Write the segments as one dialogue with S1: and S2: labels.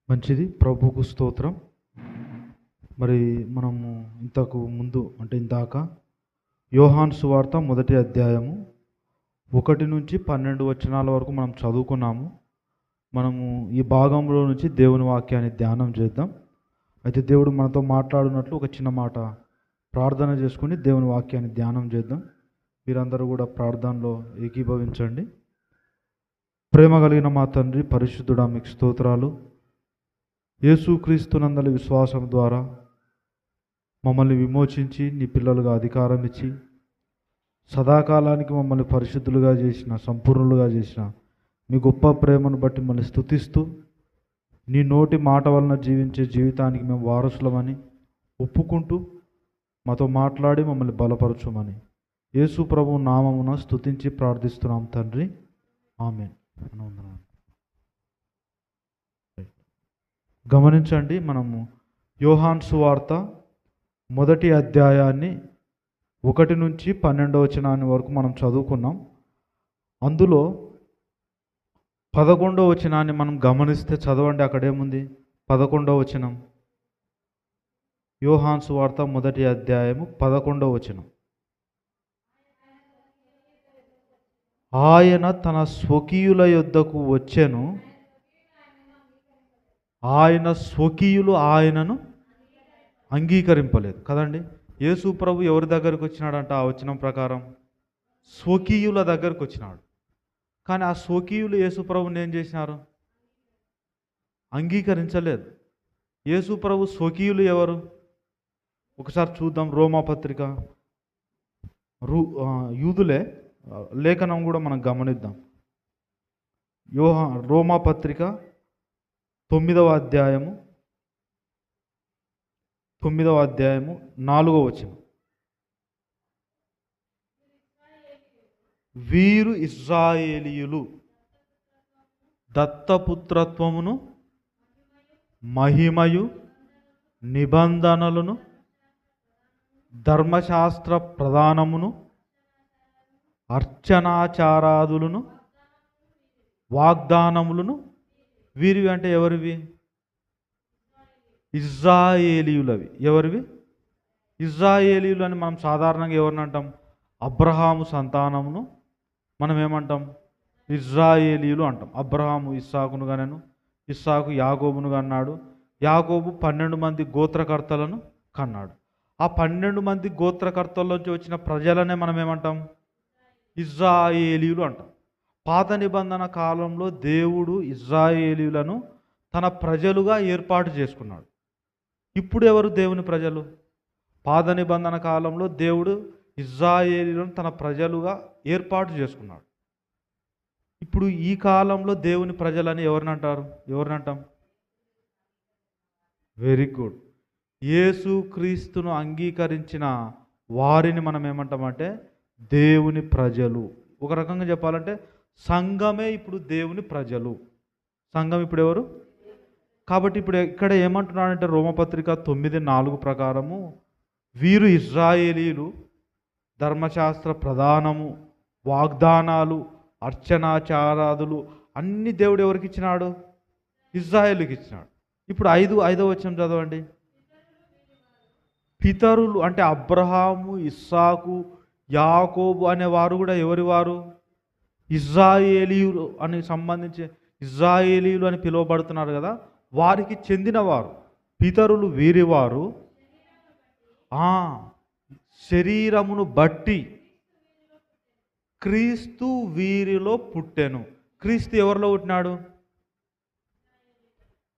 S1: మంచిది. ప్రభువుకు స్తోత్రం. మరి మనము ఇంతకు ముందు అంటే ఇందాక యోహాను సువార్త మొదటి అధ్యాయము 1 నుంచి 12 వచనాల వరకు మనం చదువుకున్నాము. మనము ఈ భాగంలో నుంచి దేవుని వాక్యాన్ని ధ్యానం చేద్దాం. అయితే దేవుడు మనతో మాట్లాడినట్లు ఒక చిన్న మాట ప్రార్థన చేసుకుని దేవుని వాక్యాన్ని ధ్యానం చేద్దాం. మీరందరూ కూడా ప్రార్థనలో ఏకీభవించండి. ప్రేమ కలిగిన మా తండ్రి, పరిశుద్ధుడా, మీకు స్తోత్రాలు. యేసుక్రీస్తునందలి విశ్వాసం ద్వారా మమ్మల్ని విమోచించి నీ పిల్లలుగా అధికారం ఇచ్చి సదాకాలానికి మమ్మల్ని పరిశుద్ధులుగా చేసిన, సంపూర్ణులుగా చేసిన మీ గొప్ప ప్రేమను బట్టి మమ్మల్ని స్తుతిస్తూ నీ నోటి మాట వలన జీవించే జీవితానికి మేము వారసులమని ఒప్పుకుంటూ మాతో మాట్లాడి మమ్మల్ని బలపరచుమని యేసు ప్రభు నామమున స్తుతించి ప్రార్థిస్తున్నాం తండ్రి, ఆమేన్. గమనించండి, మనము యోహాను సువార్త మొదటి అధ్యాయాన్ని 1 నుంచి 12 వచనాన్ని వరకు మనం చదువుకున్నాం. అందులో 11వ వచనాన్ని మనం గమనిస్తే చదవండి. అక్కడేముంది? 11వ వచనం. యోహాను సువార్త మొదటి అధ్యాయము 11వ వచనం. ఆయన తన స్వకీయుల యొద్దకు వచ్చెను, ఆయన స్వకీయులు ఆయనను అంగీకరింపలేదు కదండి. యేసు ప్రభు ఎవరి దగ్గరికి వచ్చినాడంట? ఆ వచనం ప్రకారం స్వకీయుల దగ్గరికి వచ్చినాడు. కానీ ఆ స్వకీయులు యేసు ప్రభుని ఏం చేసినారు? అంగీకరించలేదు. యేసు ప్రభు స్వకీయులు ఎవరు? ఒకసారి చూద్దాం. రోమాపత్రిక, యూదులే, లేఖనం కూడా మనం గమనిద్దాం. రోమాపత్రిక 9వ అధ్యాయము 4వ వచనం. వీరు ఇశ్రాయేలీయులు దత్తపుత్రత్వమును, మహిమయు, నిబంధనలను, ధర్మశాస్త్ర ప్రధానమును, అర్చనాచారాదులను, వాగ్దానములను, వీరివి అంటే ఎవరివి? ఇశ్రాయేలీయులవి. ఎవరివి? ఇశ్రాయేలీయులు అని మనం సాధారణంగా ఎవరిని అంటాం? అబ్రహాము సంతానమును మనం ఏమంటాం? ఇశ్రాయేలీయులు అంటాం. అబ్రహాము ఇస్సాకును కనెను, ఇస్సాకు యాకోబును కన్నాడు, యాకోబు 12 మంది గోత్రకర్తలను కన్నాడు. ఆ 12 మంది గోత్రకర్తల్లోంచి వచ్చిన ప్రజలనే మనం ఏమంటాం? ఇశ్రాయేలీయులు అంటాం. పాత నిబంధన కాలంలో దేవుడు ఇశ్రాయేలీయులను తన ప్రజలుగా ఏర్పాటు చేసుకున్నాడు. ఇప్పుడు ఎవరు దేవుని ప్రజలు? పాత నిబంధన కాలంలో దేవుడు ఇశ్రాయేలీయులను తన ప్రజలుగా ఏర్పాటు చేసుకున్నాడు. ఇప్పుడు ఈ కాలంలో దేవుని ప్రజలని ఎవరినంటారు? ఎవరినంటాం? Very good. యేసుక్రీస్తును అంగీకరించిన వారిని మనం ఏమంటామంటే దేవుని ప్రజలు. ఒక రకంగా చెప్పాలంటే సంఘమే ఇప్పుడు దేవుని ప్రజలు. సంఘం ఇప్పుడు ఎవరు? కాబట్టి ఇప్పుడు ఇక్కడ ఏమంటున్నాడంటే రోమపత్రిక 9:4 ప్రకారము వీరు ఇశ్రాయేలీయులు, ధర్మశాస్త్ర ప్రధానము, వాగ్దానాలు, అర్చనాచారాదులు అన్ని దేవుడు ఎవరికి ఇచ్చినాడు? ఇశ్రాయేలుకి ఇచ్చినాడు. ఇప్పుడు 5వ వచనం చదవండి. పితరులు అంటే అబ్రహాము, ఇస్సాకు, యాకోబు అనేవారు కూడా ఎవరి వారు? ఇశ్రాయేలీయులు అని సంబంధించి ఇశ్రాయేలీయులు అని పిలువబడుతున్నారు కదా, వారికి చెందినవారు. పితరులు వీరివారు. శరీరమును బట్టి క్రీస్తు వీరిలో పుట్టెను. క్రీస్తు ఎవరిలో పుట్టినాడు?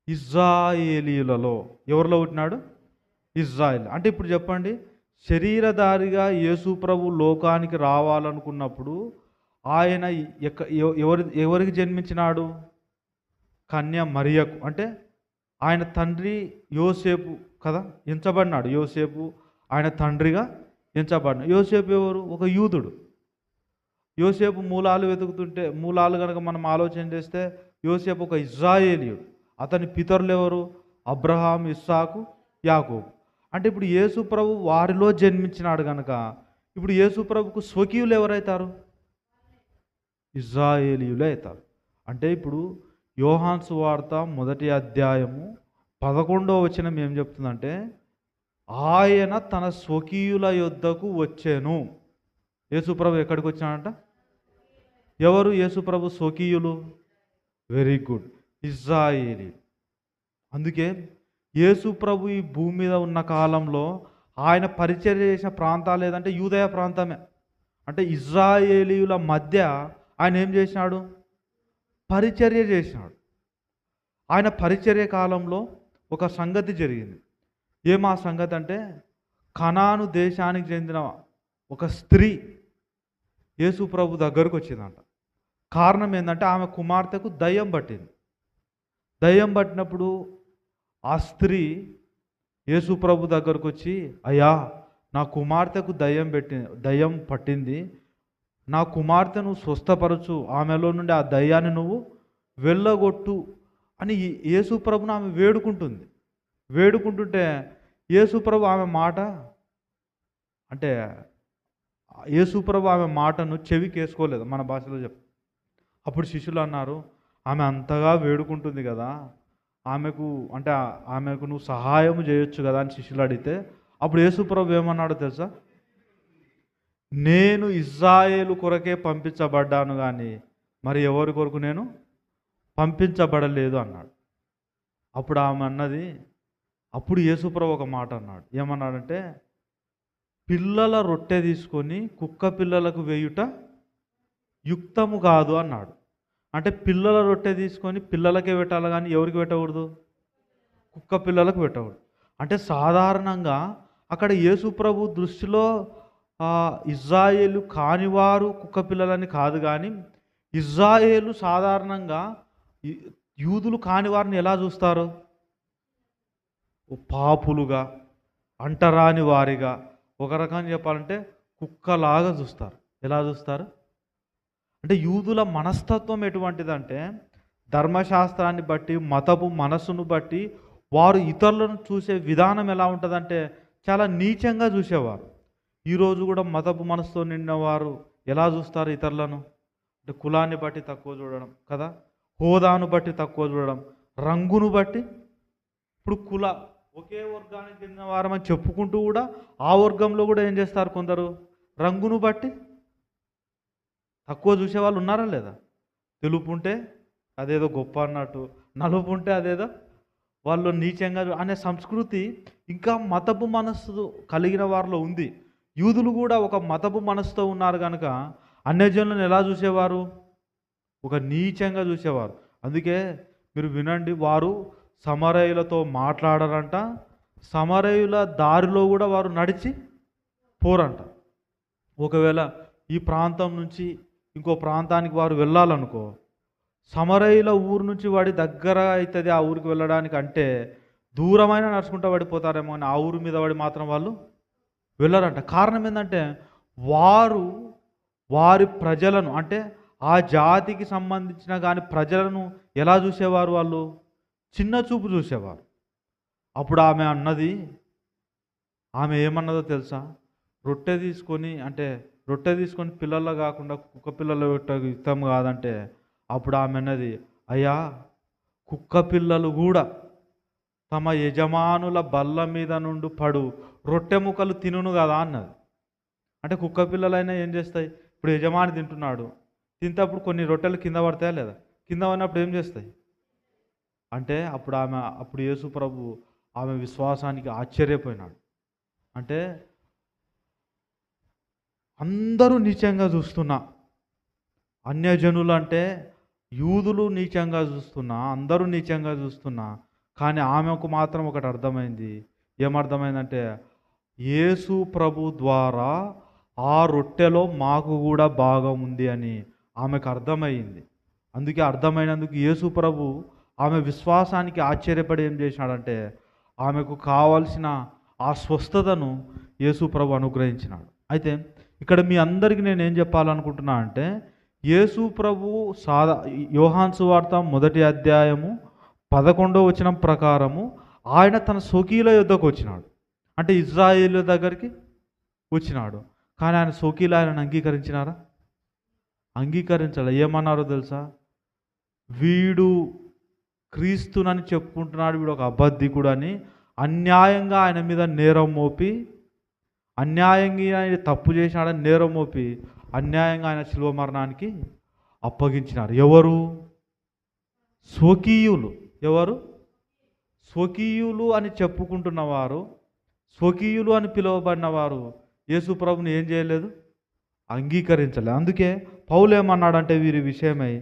S1: ఇశ్రాయేలీయులలో. ఎవరిలో పుట్టినాడు? ఇశ్రాయేల్. అంటే ఇప్పుడు చెప్పండి, శరీరధారిగా యేసు ప్రభు లోకానికి రావాలనుకున్నప్పుడు ఆయన ఎవరికి జన్మించినాడు? కన్య మరియకు. అంటే ఆయన తండ్రి యోసేపు కదా ఎంచబడినాడు. యోసేపు ఆయన తండ్రిగా ఎంచబడినాడు. యోసేపు ఎవరు? ఒక యూదుడు. యోసేపు మూలాలు వెతుకుతుంటే, మూలాలు కనుక మనం ఆలోచన చేస్తే యోసేపు ఒక ఇశ్రాయేలీయుడు. అతని పితరులు ఎవరు? అబ్రహాం, ఇస్సాకు, యాకోబు. అంటే ఇప్పుడు యేసు ప్రభు వారిలో జన్మించినాడు కనుక ఇప్పుడు యేసు ప్రభుకు స్వకీయులు ఎవరైతారు? ఇశ్రాయేలీయులే అవుతారు. అంటే ఇప్పుడు యోహాను సువార్త 1 అధ్యాయము 11 ఏం చెప్తుందంటే, ఆయన తన స్వకీయుల యొద్దకు వచ్చెను. యేసుప్రభు ఎక్కడికి వచ్చాడంట? ఎవరు యేసుప్రభు స్వకీయులు? Very good, Israeli. అందుకే యేసుప్రభు ఈ భూమి మీద ఉన్న కాలంలో ఆయన పరిచర్య చేసిన ప్రాంతాలు ఏదంటే యూదయ ప్రాంతమే. అంటే ఇజ్రాయేలీయుల మధ్య ఆయన ఏం చేసినాడు? పరిచర్య చేసినాడు. ఆయన పరిచర్య కాలంలో ఒక సంగతి జరిగింది. ఆ సంగతి అంటే, కనాను దేశానికి చెందిన ఒక స్త్రీ యేసు ప్రభు దగ్గరకు వచ్చిందంట. కారణం ఏంటంటే, ఆమె కుమార్తెకు దయ్యం పట్టింది. దయ్యం పట్టినప్పుడు ఆ స్త్రీ యేసు ప్రభు దగ్గరకు వచ్చి, అయ్యా, నా కుమార్తెకు దయ్యం పట్టింది, నా కుమార్తెను స్వస్థపరచు, ఆమెలో నుండి ఆ దయ్యాన్ని నువ్వు వెళ్ళగొట్టు అని యేసు ప్రభును ఆమె వేడుకుంటుంటే యేసు ప్రభు ఆమె మాట అంటే యేసు ప్రభు ఆమె మాటను చెవికి వేసుకోలేదు, మన భాషలో అప్పుడు శిష్యులు అన్నారు, ఆమె అంతగా వేడుకుంటుంది కదా, ఆమెకు నువ్వు సహాయం చేయొచ్చు కదా అని శిష్యులు అడిగితే, అప్పుడు యేసు ప్రభు ఏమన్నాడో తెలుసా? నేను ఇజ్రాయేలు కొరకే పంపించబడ్డాను కానీ మరి ఎవరి కొరకు నేను పంపించబడలేదు అన్నాడు. అప్పుడు ఆమె అన్నది, అప్పుడు యేసుప్రభు ఒక మాట అన్నాడు. ఏమన్నాడంటే, పిల్లల రొట్టె తీసుకొని కుక్క పిల్లలకు వేయుట యుక్తము కాదు అన్నాడు. అంటే పిల్లల రొట్టె తీసుకొని పిల్లలకే పెట్టాలి కానీ ఎవరికి పెట్టకూడదు? కుక్క పిల్లలకు పెట్టకూడదు. అంటే సాధారణంగా అక్కడ యేసుప్రభు దృష్టిలో ఇజ్రాయేలు కానివారు కుక్క పిల్లలని కాదు, కానీ ఇజ్రాయేలు సాధారణంగా యూదులు కాని వారిని ఎలా చూస్తారు? పాపులుగా, అంటరాని వారిగా, ఒక రకంగా చెప్పాలంటే కుక్కలాగా చూస్తారు. ఎలా చూస్తారు అంటే, యూదుల మనస్తత్వం ఎటువంటిదంటే, ధర్మశాస్త్రాన్ని బట్టి, మతపు మనస్సును బట్టి వారు ఇతరులను చూసే విధానం ఎలా ఉంటుందంటే చాలా నీచంగా చూసేవారు. ఈరోజు కూడా మతపు మనసుతో నిండిన వారు ఎలా చూస్తారు ఇతరులను అంటే, కులాన్ని బట్టి తక్కువ చూడడం కదా, హోదాను బట్టి తక్కువ చూడడం, రంగును బట్టి. ఇప్పుడు ఒకే వర్గానికి చెందిన వారమని చెప్పుకుంటూ కూడా ఆ వర్గంలో కూడా ఏం చేస్తారు కొందరు? రంగును బట్టి తక్కువ చూసే వాళ్ళు ఉన్నారా లేదా? తెలుపు ఉంటే అదేదో గొప్ప అన్నట్టు, నలుపు ఉంటే అదేదో వాళ్ళు నీచంగా అనే సంస్కృతి ఇంకా మతపు మనస్సు కలిగిన వారిలో ఉంది. యూదులు కూడా ఒక మతపు మనస్సుతో ఉన్నారు కనుక అన్యజనులను ఎలా చూసేవారు? ఒక నీచంగా చూసేవారు. అందుకే మీరు వినండి, వారు సమరయులతో మాట్లాడరంట, సమరయుల దారిలో కూడా వారు నడిచి పోరంట. ఒకవేళ ఈ ప్రాంతం నుంచి ఇంకో ప్రాంతానికి వారు వెళ్ళాలనుకో, సమరయుల ఊరు నుంచి వాడి దగ్గర అవుతుంది ఆ ఊరికి వెళ్ళడానికి, అంటే దూరమైన నడుచుకుంటూ పడిపోతారేమో అని ఆ ఊరి మీద వాడి మాత్రం వాళ్ళు వెళ్ళరంట. కారణం ఏంటంటే, వారి ప్రజలను అంటే ఆ జాతికి సంబంధించిన కానీ ప్రజలను ఎలా చూసేవారు? వాళ్ళు చిన్న చూపు చూసేవారు. అప్పుడు ఆమె ఏమన్నదో తెలుసా? రొట్టె తీసుకొని పిల్లల్లో కాకుండా కుక్క పిల్లలు యుక్తం కాదంటే, అప్పుడు ఆమె అన్నది, అయ్యా, కుక్క పిల్లలు కూడా తమ యజమానుల బల్ల మీద నుండి పడు రొట్టె ముక్కలు తినును కదా అన్నది. అంటే కుక్క పిల్లలైనా ఏం చేస్తాయి? ఇప్పుడు యజమాని తింటున్నాడు, తింటప్పుడు కొన్ని రొట్టెలు కింద పడతాయా లేదా? కింద పడినప్పుడు ఏం చేస్తాయి అంటే, అప్పుడు యేసు ప్రభు ఆమె విశ్వాసానికి ఆశ్చర్యపోయినాడు. అంటే అందరూ నీచంగా చూస్తున్నా, అన్యజనులు అంటే యూదులు నీచంగా చూస్తున్నా, అందరూ నీచంగా చూస్తున్నా, కానీ ఆమెకు మాత్రం ఒకటి అర్థమైంది. ఏమర్థమైందంటే, యేసు ప్రభు ద్వారా ఆ రొట్టెలో మాకు కూడా భాగం ఉంది అని ఆమెకు అర్థమైంది. అందుకే అర్థమైనందుకు యేసు ప్రభు ఆమె విశ్వాసానికి ఆశ్చర్యపడి ఏం చేసినాడంటే, ఆమెకు కావాల్సిన ఆ స్వస్థతను యేసు ప్రభు అనుగ్రహించినాడు. అయితే ఇక్కడ మీ అందరికీ నేను ఏం చెప్పాలనుకుంటున్నా అంటే, యేసు ప్రభు యోహాను సువార్త 1 అధ్యాయము 11 ప్రకారము ఆయన తన స్వకీయుల యొద్దకు వచ్చినాడు. అంటే ఇజ్రాయేలు దగ్గరికి వచ్చినాడు. కానీ ఆయన స్వకీయులు ఆయనను అంగీకరించినారా? అంగీకరించాలి. ఏమన్నారో తెలుసా? వీడు క్రీస్తునని చెప్పుకుంటున్నాడు, వీడు ఒక అబద్ధికుడు అని అన్యాయంగా ఆయన మీద నేరం మోపి, అన్యాయంగా ఆయన తప్పు చేసినాడని నేరం మోపి అన్యాయంగా ఆయన శిలువ మరణానికి అప్పగించినారు. ఎవరు? స్వకీయులు. ఎవరు? స్వకీయులు అని చెప్పుకుంటున్నవారు, స్వకీయులు అని పిలువబడిన వారు యేసు ప్రభుని ఏం చేయలేదు? అంగీకరించలేదు. అందుకే పౌలు ఏమన్నాడంటే వీరి విషయమై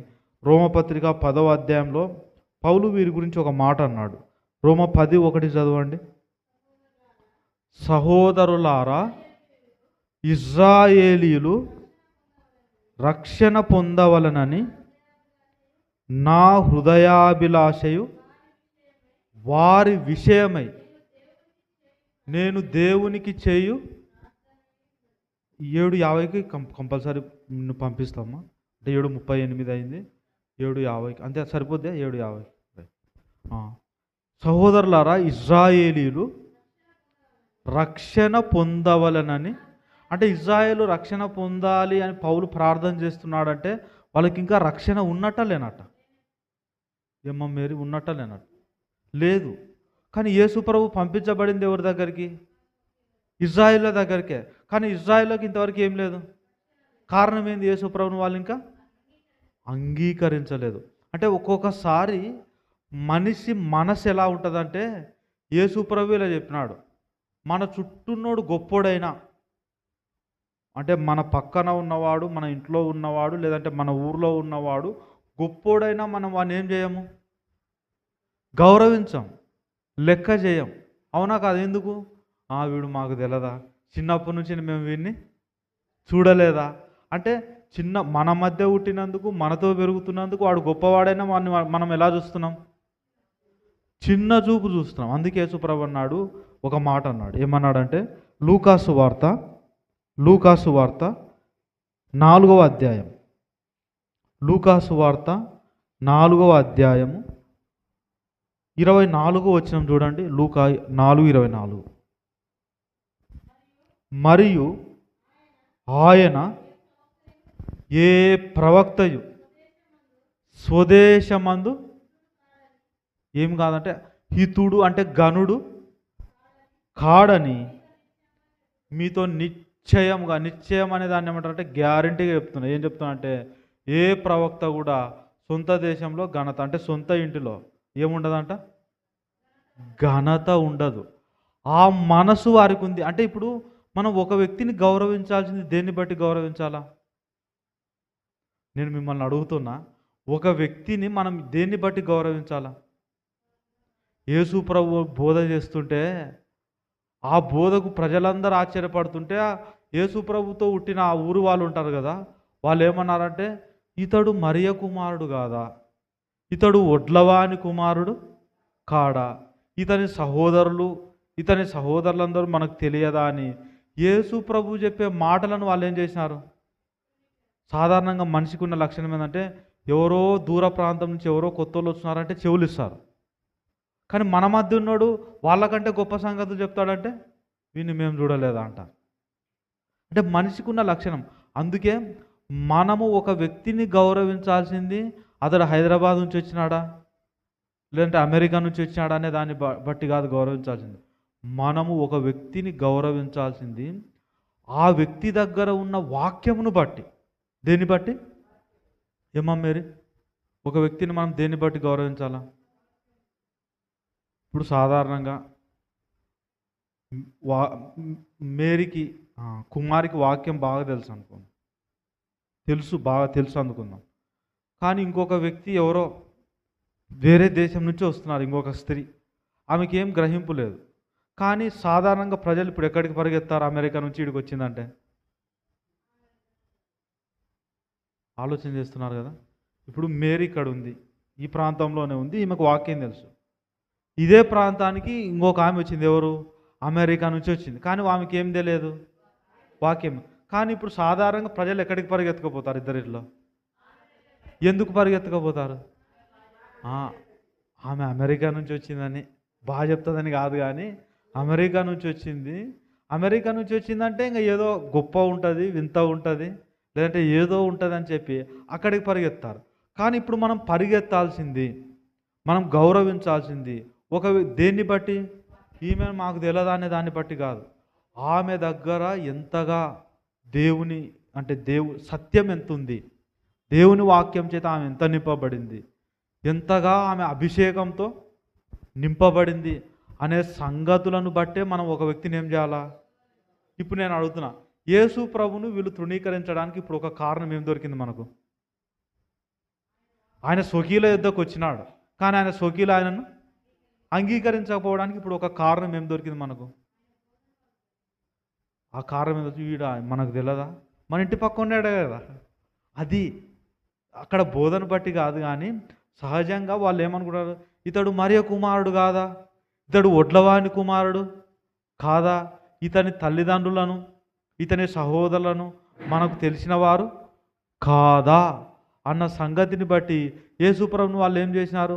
S1: రోమపత్రిక 10వ అధ్యాయంలో పౌలు వీరి గురించి ఒక మాట అన్నాడు. రోమ 10:1 చదవండి. సహోదరులారా, ఇశ్రాయేలీయులు రక్షణ పొందవలనని నా హృదయాభిలాషయు వారి విషయమై నేను దేవునికి చేయు 7:50కి కంపల్సరీ నిన్ను పంపిస్తామా అంటే 7:38 అయింది, 7:50 అంతే సరిపోద్దా? 7:50. సహోదరులారా, ఇశ్రాయేలీయులు రక్షణ పొందవలనని, అంటే ఇశ్రాయేలు రక్షణ పొందాలి అని పౌలు ప్రార్థన చేస్తున్నాడంటే వాళ్ళకి ఇంకా రక్షణ ఉన్నట్ట లేనట? ఏమో మేరీ ఉన్నట్ట లేనట? లేదు. కానీ యేసు ప్రభు పంపించబడింది ఎవరి దగ్గరికి? ఇశ్రాయేళ్ల దగ్గరికే. కానీ ఇశ్రాయేల్లోకి ఇంతవరకు ఏం లేదు. కారణం ఏంది? యేసు ప్రభుని వాళ్ళు ఇంకా అంగీకరించలేదు. అంటే ఒక్కొక్కసారి మనిషి మనసు ఎలా ఉంటుందంటే, యేసు ప్రభు ఇలా చెప్పినాడు, మన చుట్టూన్నోడు గొప్పోడైనా, అంటే మన పక్కన ఉన్నవాడు, మన ఇంట్లో ఉన్నవాడు, లేదంటే మన ఊర్లో ఉన్నవాడు గొప్పోడైనా మనం వాడిని ఏం చేయము? గౌరవించాం, లెక్క చేయం. అవునా కాదు? ఎందుకు? వీడు మాకు తెలదా, చిన్నప్పటి నుంచి మేము వీడిని చూడలేదా అంటే, మన మధ్య పుట్టినందుకు, మనతో పెరుగుతున్నందుకు వాడు గొప్పవాడైనా మనం ఎలా చూస్తున్నాం? చిన్న చూపు చూస్తున్నాం. అందుకే యేసుప్రభు అన్నాడు, ఒక మాట అన్నాడు. ఏమన్నాడంటే లూకాసు వార్త 4వ అధ్యాయం, లూకాసు వార్త 4వ అధ్యాయము 24వ వచనం చూడండి. లూకా 4:24. మరియు ఆయన ఏ ప్రవక్తయు స్వదేశమందు ఏం కాదంటే హితుడు అంటే గనుడు కాడని మీతో నిశ్చయంగా, నిశ్చయం అనే దాన్ని ఏమంటారంటే గ్యారంటీగా చెప్తున్నా. ఏం చెప్తున్నా అంటే, ఏ ప్రవక్త కూడా సొంత దేశంలో ఘనత అంటే సొంత ఇంటిలో ఏముండదంట? ఘనత ఉండదు. ఆ మనసు వారికి ఉంది. అంటే ఇప్పుడు మనం ఒక వ్యక్తిని గౌరవించాల్సింది దేన్ని బట్టి గౌరవించాలా? నేను మిమ్మల్ని అడుగుతున్నా, ఒక వ్యక్తిని మనం దేన్ని బట్టి గౌరవించాలా? యేసు ప్రభు బోధ చేస్తుంటే ఆ బోధకు ప్రజలందరూ ఆశ్చర్యపడుతుంటే, యేసు ప్రభుతో పుట్టిన ఆ ఊరు వాళ్ళు ఉంటారు కదా, వాళ్ళు ఏమన్నారంటే, ఇతడు మరియ కుమారుడు కాదా? ఇతడు ఒడ్లవాని కుమారుడు కాడా? ఇతని సహోదరులందరూ మనకు తెలియదా అని యేసు ప్రభు చెప్పే మాటలను వాళ్ళు ఏం చేసినారు? సాధారణంగా మనిషికి ఉన్న లక్షణం ఏంటంటే, ఎవరో దూర ప్రాంతం నుంచి ఎవరో కొత్త వాళ్ళు వస్తున్నారంటే చెవులు ఇస్తారు. కానీ మన మధ్య ఉన్నాడు వాళ్ళకంటే గొప్ప సంగతులు చెప్తాడంటే వీడిని మేము చూడలేదా అంట. అంటే మనిషికి ఉన్న లక్షణం. అందుకే మనము ఒక వ్యక్తిని గౌరవించాల్సింది అతడు హైదరాబాద్ నుంచి వచ్చినాడా, లేదంటే అమెరికా నుంచి వచ్చినాడా అనే దాన్ని బట్టి కాదు గౌరవించాల్సింది. మనము ఒక వ్యక్తిని గౌరవించాల్సింది ఆ వ్యక్తి దగ్గర ఉన్న వాక్యమును బట్టి. దేన్ని బట్టి? ఏమా మేరీ, ఒక వ్యక్తిని మనం దేన్ని బట్టి గౌరవించాలా? ఇప్పుడు సాధారణంగా మేరీకి కుమారికి వాక్యం బాగా తెలుసు అనుకుందాం, బాగా తెలుసు అనుకుందాం. కానీ ఇంకొక వ్యక్తి ఎవరో వేరే దేశం నుంచి వస్తున్నారు, ఇంకొక స్త్రీ, ఆమెకి ఏం గ్రహింపు లేదు. కానీ సాధారణంగా ప్రజలు ఇప్పుడు ఎక్కడికి పరిగెత్తారు? అమెరికా నుంచి ఇక్కడికి వచ్చిందంటే ఆలోచన చేస్తున్నారు కదా. ఇప్పుడు మేరీ ఇక్కడ ఉంది, ఈ ప్రాంతంలోనే ఉంది, ఈమెకు వాక్యం తెలుసు. ఇదే ప్రాంతానికి ఇంకొక ఆమె వచ్చింది, ఎవరు? అమెరికా నుంచి వచ్చింది, కానీ ఆమెకి ఏం తెలియదు? వాక్యం. కానీ ఇప్పుడు సాధారణంగా ప్రజలు ఎక్కడికి పరిగెత్తుకపోతారు? ఇద్దరిలో ఎందుకు పరిగెత్తుకపోతారు? ఆమె అమెరికా నుంచి వచ్చిందని బాగా చెప్తుందని కాదు, కానీ అమెరికా నుంచి వచ్చింది. అమెరికా నుంచి వచ్చిందంటే ఇంకా ఏదో గొప్ప ఉంటుంది, వింత ఉంటుంది, లేదంటే ఏదో ఉంటుంది అని చెప్పి అక్కడికి పరిగెత్తారు. కానీ ఇప్పుడు మనం పరిగెత్తాల్సింది మనం గౌరవించాల్సింది దేన్ని బట్టి? ఈమె మాకు తెలియదా అనే దాన్ని బట్టి కాదు. ఆమె దగ్గర ఎంతగా దేవుని అంటే సత్యం ఎంత ఉంది, దేవుని వాక్యం చేత ఆమె ఎంత నింపబడింది, ఎంతగా ఆమె అభిషేకంతో నింపబడింది అనే సంగతులను బట్టే మనం ఒక వ్యక్తిని ఏం చేయాలా? ఇప్పుడు నేను అడుగుతున్నా, యేసు ప్రభును వీళ్ళు తృణీకరించడానికి ఇప్పుడు ఒక కారణం ఏం దొరికింది మనకు? ఆయన స్వకీయుల యుద్ధకు వచ్చినాడు, కానీ ఆయన స్వకీయులు ఆయనను అంగీకరించకపోవడానికి ఇప్పుడు ఒక కారణం ఏం దొరికింది మనకు? ఆ కారణం ఏదో వీడ మనకు తెలియదా? మన ఇంటి పక్క ఉన్నాడే కదా. అది అక్కడ బోధన బట్టి కాదు, కానీ సహజంగా వాళ్ళు ఏమనుకుంటారు, ఇతడు మరియ కుమారుడు కాదా, ఇతడు ఒడ్లవాని కుమారుడు కాదా, ఇతని తల్లిదండ్రులను ఇతని సహోదరులను మనకు తెలిసిన వారు కాదా అన్న సంగతిని బట్టి యేసుప్రభుని వాళ్ళు ఏం చేసినారు?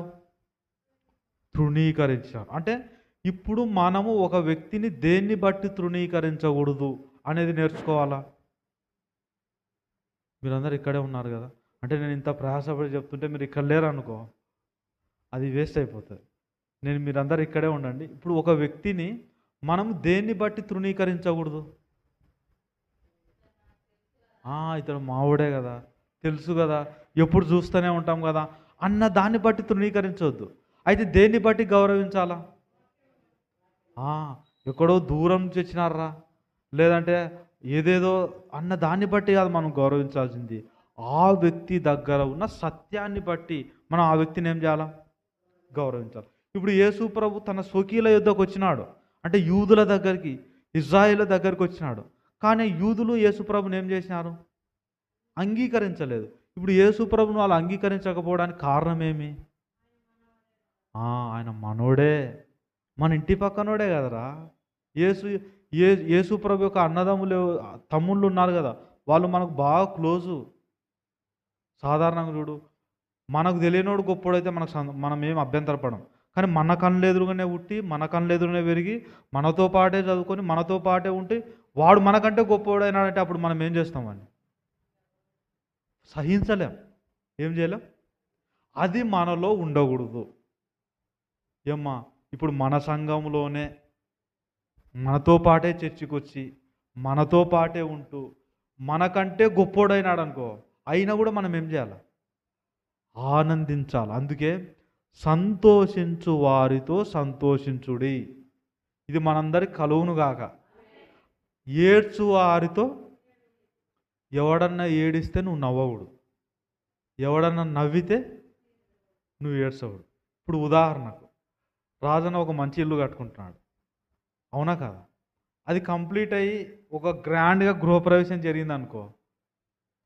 S1: తృణీకరించారు. అంటే ఇప్పుడు మనము ఒక వ్యక్తిని దేన్ని బట్టి తృణీకరించకూడదు అనేది నేర్చుకోవాలా? మీరందరూ ఇక్కడే ఉన్నారు కదా, అంటే నేను ఇంత ప్రయాసపడి చెప్తుంటే మీరు ఇక్కడ లేరు అనుకో, అది వేస్ట్ అయిపోతుంది. మీరందరూ ఇక్కడే ఉండండి. ఇప్పుడు ఒక వ్యక్తిని మనం దేన్ని బట్టి తృణీకరించకూడదు? ఇతడు మావుడే కదా, తెలుసు కదా, ఎప్పుడు చూస్తూనే ఉంటాం కదా అన్న దాన్ని బట్టి తృణీకరించవద్దు. అయితే దేన్ని బట్టి గౌరవించాలా? ఎక్కడో దూరం నుంచి వచ్చినారా, లేదంటే ఏదేదో అన్న దాన్ని బట్టి కాదు మనం గౌరవించాల్సింది, ఆ వ్యక్తి దగ్గర ఉన్న సత్యాన్ని బట్టి మనం ఆ వ్యక్తిని ఏం చేయాలా? గౌరవించాలి. ఇప్పుడు యేసు ప్రభు తన స్వకీయుల యుద్ధకు వచ్చినాడు, అంటే యూదుల దగ్గరికి, ఇజ్రాయేల్ దగ్గరికి వచ్చినాడు. కానీ యూదులు యేసు ప్రభుని ఏం చేసినారు? అంగీకరించలేదు. ఇప్పుడు యేసు ప్రభుని వాళ్ళు అంగీకరించకపోవడానికి కారణం ఏమి? ఆయన మనోడే, మన ఇంటి పక్కనోడే కదరా. యేసు ప్రభు యొక్క అన్నదమ్ములు తమ్ముళ్ళు ఉన్నారు కదా, వాళ్ళు మనకు బాగా క్లోజు. సాధారణంగా చూడు, మనకు తెలియనోడు గొప్పోడైతే మనం ఏం అభ్యంతరపడం, కానీ మన కళ్ళెదురుగానే పుట్టి, మన కళ్ళెదురుగానే పెరిగి, మనతో పాటే చదువుకొని, మనతో పాటే ఉంటే వాడు మనకంటే గొప్పోడైనాడంటే అప్పుడు మనం ఏం చేస్తామని సహించలేం, ఏం చేయలేం. అది మనలో ఉండకూడదు. ఏమ్మా, ఇప్పుడు మన సంఘంలోనే మనతో పాటే చర్చికి వచ్చి, మనతో పాటే ఉంటూ, మనకంటే గొప్పోడైనాడు అనుకో, అయినా కూడా మనం ఏం చేయాలి? ఆనందించాలి. అందుకే సంతోషించు వారితో సంతోషించుడి, ఇది మనందరికి కలువునుగాక. ఏడ్చు వారితో, ఎవడన్నా ఏడిస్తే నువ్వు నవ్వకూడదు, ఎవడన్నా నవ్వితే నువ్వు ఏడ్చకూడదు. ఇప్పుడు ఉదాహరణకు రాజన్న ఒక మంచి ఇల్లు కట్టుకుంటున్నాడు, అవునా కదా? అది కంప్లీట్ అయ్యి ఒక గ్రాండ్గా గృహప్రవేశం జరిగింది అనుకో,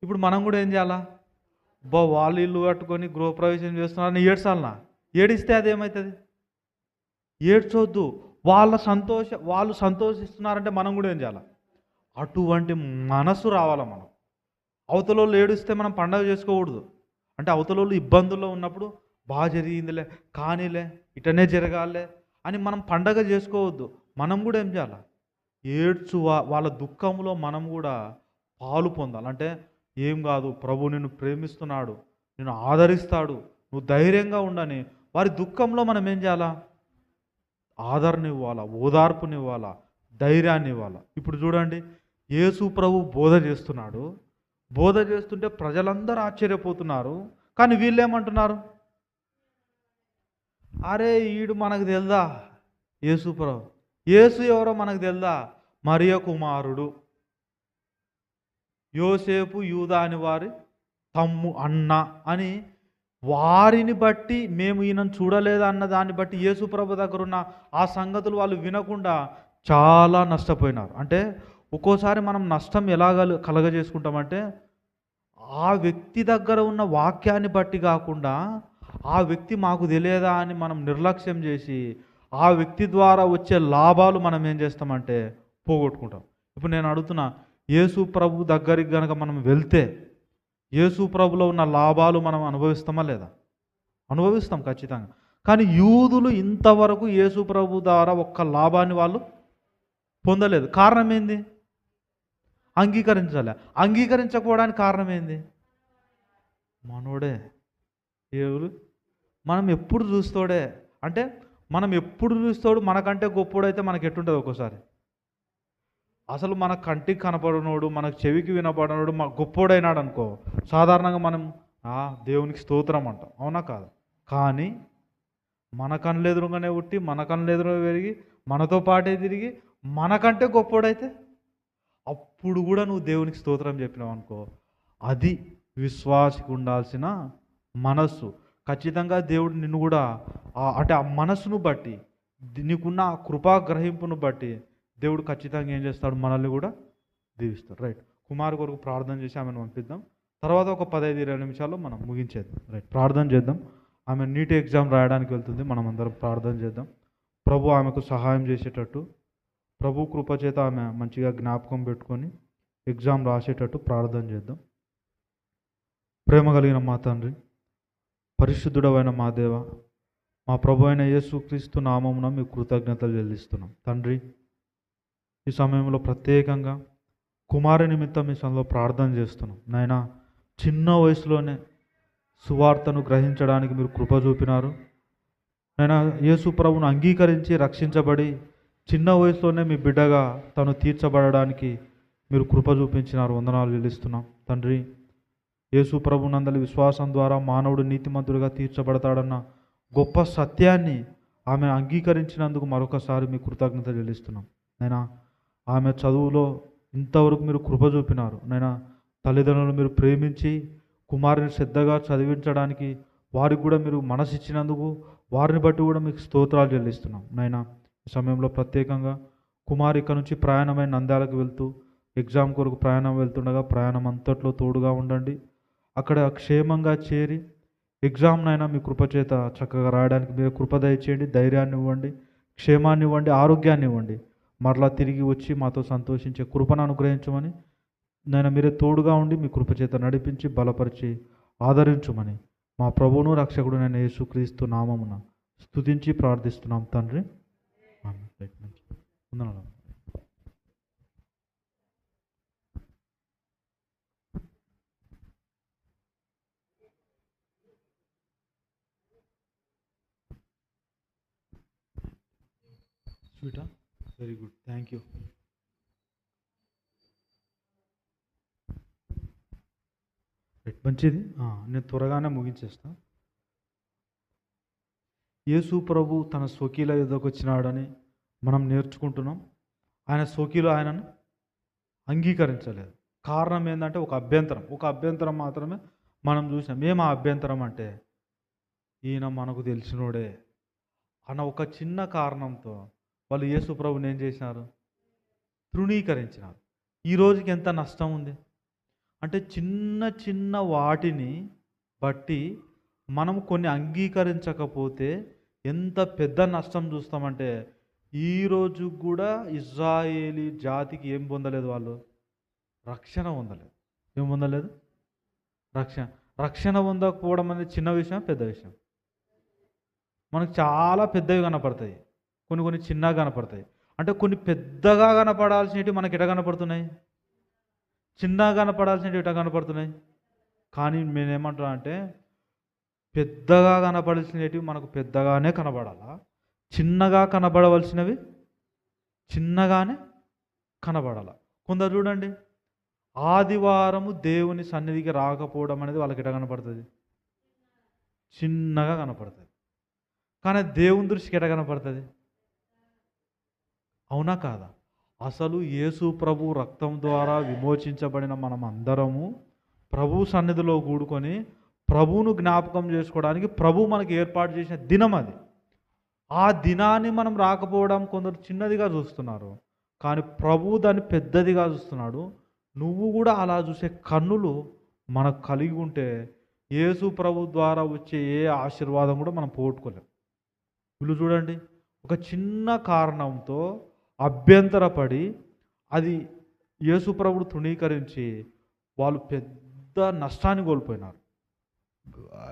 S1: ఇప్పుడు మనం కూడా ఏం చేయాలా? వాళ్ళు ఇల్లు కట్టుకొని గృహప్రవేశం చేస్తున్నారని ఏడ్చాలనా? ఏడిస్తే అదేమవుతుంది? ఏడ్చొద్దు. వాళ్ళు సంతోషిస్తున్నారంటే మనం కూడా ఏం చేయాలి? అటువంటి మనసు రావాలి. మనం అవతలోళ్ళు ఏడిస్తే మనం పండగ చేసుకోకూడదు. అంటే అవతలోళ్ళు ఇబ్బందుల్లో ఉన్నప్పుడు బాగా జరిగిందిలే, కానీలే, ఇటనే జరగాలే అని మనం పండగ చేసుకోవద్దు. మనం కూడా ఏం చేయాలి? వాళ్ళ దుఃఖంలో మనం కూడా పాలు పొందాలి. అంటే ఏం కాదు, ప్రభు నిన్ను ప్రేమిస్తున్నాడు, నిన్ను ఆదరిస్తాడు, నువ్వు ధైర్యంగా ఉండని వారి దుఃఖంలో మనం ఏం చేయాలా? ఆదరణ ఇవ్వాలా, ఓదార్పునివ్వాలా, ధైర్యాన్ని ఇవ్వాలా. ఇప్పుడు చూడండి, యేసు ప్రభు బోధ చేస్తున్నాడు, బోధ చేస్తుంటే ప్రజలందరూ ఆశ్చర్యపోతున్నారు. కానీ వీళ్ళు ఏమంటున్నారు? అరే ఈడు మనకు తెలుదా? యేసు ప్రభు, యేసు ఎవరో మనకు తెలుదా? మరియ కుమారుడు, యోసేపు యూదా అని వారి అన్న అని వారిని బట్టి మేము ఈయనను చూడలేదా అన్న దాన్ని బట్టి యేసు ప్రభు దగ్గర ఉన్న ఆ సంగతులు వాళ్ళు వినకుండా చాలా నష్టపోయినారు. అంటే ఒక్కోసారి మనం నష్టం ఎలా కలగజేసుకుంటామంటే, ఆ వ్యక్తి దగ్గర ఉన్న వాక్యాన్ని బట్టి కాకుండా ఆ వ్యక్తి మాకు తెలియదా అని మనం నిర్లక్ష్యం చేసి ఆ వ్యక్తి ద్వారా వచ్చే లాభాలు మనం ఏం చేస్తామంటే పోగొట్టుకుంటాం. ఇప్పుడు నేను అడుగుతున్నా, యేసు ప్రభు దగ్గరికి కనుక మనం వెళ్తే యేసు ప్రభులో ఉన్న లాభాలు మనం అనుభవిస్తామా లేదా? అనుభవిస్తాం ఖచ్చితంగా. కానీ యూదులు ఇంతవరకు యేసు ప్రభు ద్వారా ఒక్క లాభాన్ని వాళ్ళు పొందలేదు. కారణం ఏంది? అంగీకరించకపోవడానికి కారణం ఏంది? మనోడే, ఎవరు? మనం ఎప్పుడు చూస్తాడే అంటే మనం ఎప్పుడు చూస్తాడు మనకంటే గొప్పోడైతే మనకి ఎట్టుంటుంది ఒక్కోసారి. అసలు మన కంటికి కనపడనోడు, మనకు చెవికి వినపడనోడు మా గొప్పోడైనాడు అనుకో, సాధారణంగా మనం దేవునికి స్తోత్రం అంటాం. అవునా కాదు? కానీ మన కళ్ళెదురుగానే పుట్టి, మన కళ్ళెదురుగా పెరిగి, మనతో పాటే తిరిగి, మనకంటే గొప్పోడైతే అప్పుడు కూడా నువ్వు దేవునికి స్తోత్రం చెప్పినావు అనుకో, అది విశ్వాసికి ఉండాల్సిన మనస్సు. ఖచ్చితంగా దేవుడు నిన్ను కూడా అంటే ఆ మనస్సును బట్టి, నీకున్న ఆ కృపా గ్రహింపును బట్టి దేవుడు ఖచ్చితంగా ఏం చేస్తాడు, మనల్ని కూడా దీవిస్తాడు. రైట్, కుమారు కొరకు ప్రార్థన చేసి ఆమెను పంపిద్దాం. తర్వాత ఒక 15-20 నిమిషాల్లో మనం ముగించేద్దాం. రైట్, ప్రార్థన చేద్దాం. ఆమె నీట్ ఎగ్జామ్ రాయడానికి వెళ్తుంది. మనం అందరం ప్రార్థన చేద్దాం. ప్రభు ఆమెకు సహాయం చేసేటట్టు, ప్రభు కృపచేత ఆమె మంచిగా జ్ఞాపకం పెట్టుకొని ఎగ్జామ్ రాసేటట్టు ప్రార్థన చేద్దాం. ప్రేమ కలిగిన మా తండ్రి, పరిశుద్ధుడమైన మా దేవ, మా ప్రభు అయిన యేసుక్రీస్తు నామమున మీకు కృతజ్ఞతలు చెల్లిస్తున్నాం. తండ్రి, ఈ సమయంలో ప్రత్యేకంగా కుమారి నిమిత్తం మీ సమయంలో ప్రార్థన చేస్తున్నాం. నాయనా, చిన్న వయసులోనే సువార్తను గ్రహించడానికి మీరు కృప చూపినారు. నాయనా, యేసు ప్రభువును అంగీకరించి రక్షించబడి చిన్న వయసులోనే మీ బిడ్డగా తను తీర్చబడడానికి మీరు కృప చూపించినారు. వందనాలు చెల్లిస్తున్నాం. తండ్రి, యేసు ప్రభునందలి విశ్వాసం ద్వారా మానవుడు నీతిమంతుడిగా తీర్చబడతాడన్న గొప్ప సత్యాన్ని ఆమె అంగీకరించినందుకు మరొకసారి మీ కృతజ్ఞత చెల్లిస్తున్నాం. నైనా, ఆమె చదువులో ఇంతవరకు మీరు కృప చూపినారు. నైనా, తల్లిదండ్రులు మీరు ప్రేమించి కుమారుని శ్రద్ధగా చదివించడానికి వారికి కూడా మీరు మనసు ఇచ్చినందుకు వారిని బట్టి కూడా మీకు స్తోత్రాలు చెల్లిస్తున్నాం. నైనా, ఈ సమయంలో ప్రత్యేకంగా కుమార్ ఇక్కడ నుంచి ప్రయాణమైన నంద్యాలకు వెళ్తూ ఎగ్జామ్ కొరకు ప్రయాణం వెళ్తుండగా ప్రయాణం అంతట్లో తోడుగా ఉండండి. అక్కడ క్షేమంగా చేరి ఎగ్జామ్నైనా మీ కృపచేత చక్కగా రాయడానికి మీరు కృప దయచేయండి. ధైర్యాన్ని ఇవ్వండి, క్షేమాన్ని ఇవ్వండి, ఆరోగ్యాన్ని ఇవ్వండి. మరలా తిరిగి వచ్చి మాతో సంతోషించే కృపను అనుగ్రహించమని, నేను మీరే తోడుగా ఉండి మీ కృపచేత నడిపించి బలపరిచి ఆదరించుమని మా ప్రభువును రక్షకుడు నేను యేసుక్రీస్తు నామమున స్తుతించి ప్రార్థిస్తున్నాం తండ్రి. వందనాలు. స్వీటా, వెరీ గుడ్, థ్యాంక్ యూ. మంచిది, నేను త్వరగానే ముగించేస్తా. యేసు ప్రభు తన స్వకీల యుద్ధకు వచ్చినాడని మనం నేర్చుకుంటున్నాం. ఆయన స్వకీలు ఆయనను అంగీకరించలేదు. కారణం ఏంటంటే ఒక అభ్యంతరం మాత్రమే మనం చూసాం. మేము ఆ అభ్యంతరం అంటే ఈయన మనకు తెలిసినోడే అన్న ఒక చిన్న కారణంతో వాళ్ళు యేసు ప్రభుని ఏం చేసినారు, తృణీకరించినారు. ఈ రోజుకి ఎంత నష్టం ఉంది అంటే చిన్న చిన్న వాటిని బట్టి మనం కొన్ని అంగీకరించకపోతే ఎంత పెద్ద నష్టం చూస్తామంటే, ఈరోజు కూడా ఇజ్రాయేలీ జాతికి ఏం పొందలేదు, వాళ్ళు రక్షణ పొందలేదు. ఏం పొందలేదు? రక్షణ పొందకపోవడం అనేది చిన్న విషయం, పెద్ద విషయం. మనకు చాలా పెద్దవి కనపడతాయి, కొన్ని చిన్నగా కనపడతాయి. అంటే కొన్ని పెద్దగా కనపడాల్సినవి మనకి ఎట కనపడుతున్నాయి, చిన్నగా కనపడాల్సినవి ఎట కనపడుతున్నాయి. కానీ నేనేమంటున్నా అంటే, పెద్దగా కనపడాల్సినవి మనకు పెద్దగానే కనబడాలా, చిన్నగా కనబడవలసినవి చిన్నగానే కనబడాలా. కొందరు చూడండి, ఆదివారము దేవుని సన్నిధికి రాకపోవడం అనేది వాళ్ళకి ఎట కనపడుతుంది, చిన్నగా కనపడుతుంది. కానీ దేవుని దృష్టికి ఎట కనపడుతుంది, అవునా కాదా? అసలు యేసు ప్రభు రక్తం ద్వారా విమోచించబడిన మనం అందరము ప్రభు సన్నిధిలో కూడుకొని ప్రభువును జ్ఞాపకం చేసుకోవడానికి ప్రభు మనకి ఏర్పాటు చేసిన దినం అది. ఆ దినాన్ని మనం రాకపోవడం కొందరు చిన్నదిగా చూస్తున్నారు, కానీ ప్రభు దాన్ని పెద్దదిగా చూస్తున్నాడు. నువ్వు కూడా అలా చూసే కన్నులు మనకు కలిగి ఉంటే యేసు ప్రభు ద్వారా వచ్చే ఏ ఆశీర్వాదం కూడా మనం పోగొట్టుకోలేం. వీళ్ళు చూడండి, ఒక చిన్న కారణంతో అభ్యంతరపడి అది యేసు ప్రభువు తృణీకరించి వాళ్ళు పెద్ద నష్టాన్ని కోల్పోయినారు.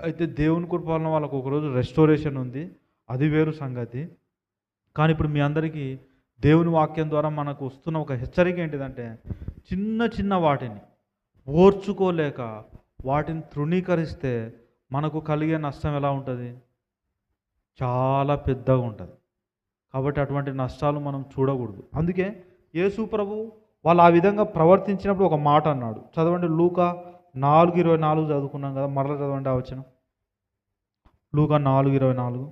S1: అయితే దేవుని కృప వలన వాళ్ళకు ఒకరోజు రెస్టోరేషన్ ఉంది, అది వేరు సంగతి. కానీ ఇప్పుడు మీ అందరికీ దేవుని వాక్యం ద్వారా మనకు వస్తున్న ఒక హెచ్చరిక ఏంటిదంటే, చిన్న చిన్న వాటిని ఓర్చుకోలేక వాటిని తృణీకరిస్తే మనకు కలిగే నష్టం ఎలా ఉంటుంది, చాలా పెద్దగా ఉంటుంది. కాబట్టి అటువంటి నష్టాలు మనం చూడకూడదు. అందుకే యేసు ప్రభు వాళ్ళు ఆ విధంగా ప్రవర్తించినప్పుడు ఒక మాట అన్నాడు. చదవండి, లూకా 4:24 చదువుకున్నాం కదా, మరలా చదవండి ఆ వచనం. లూకా 4:24.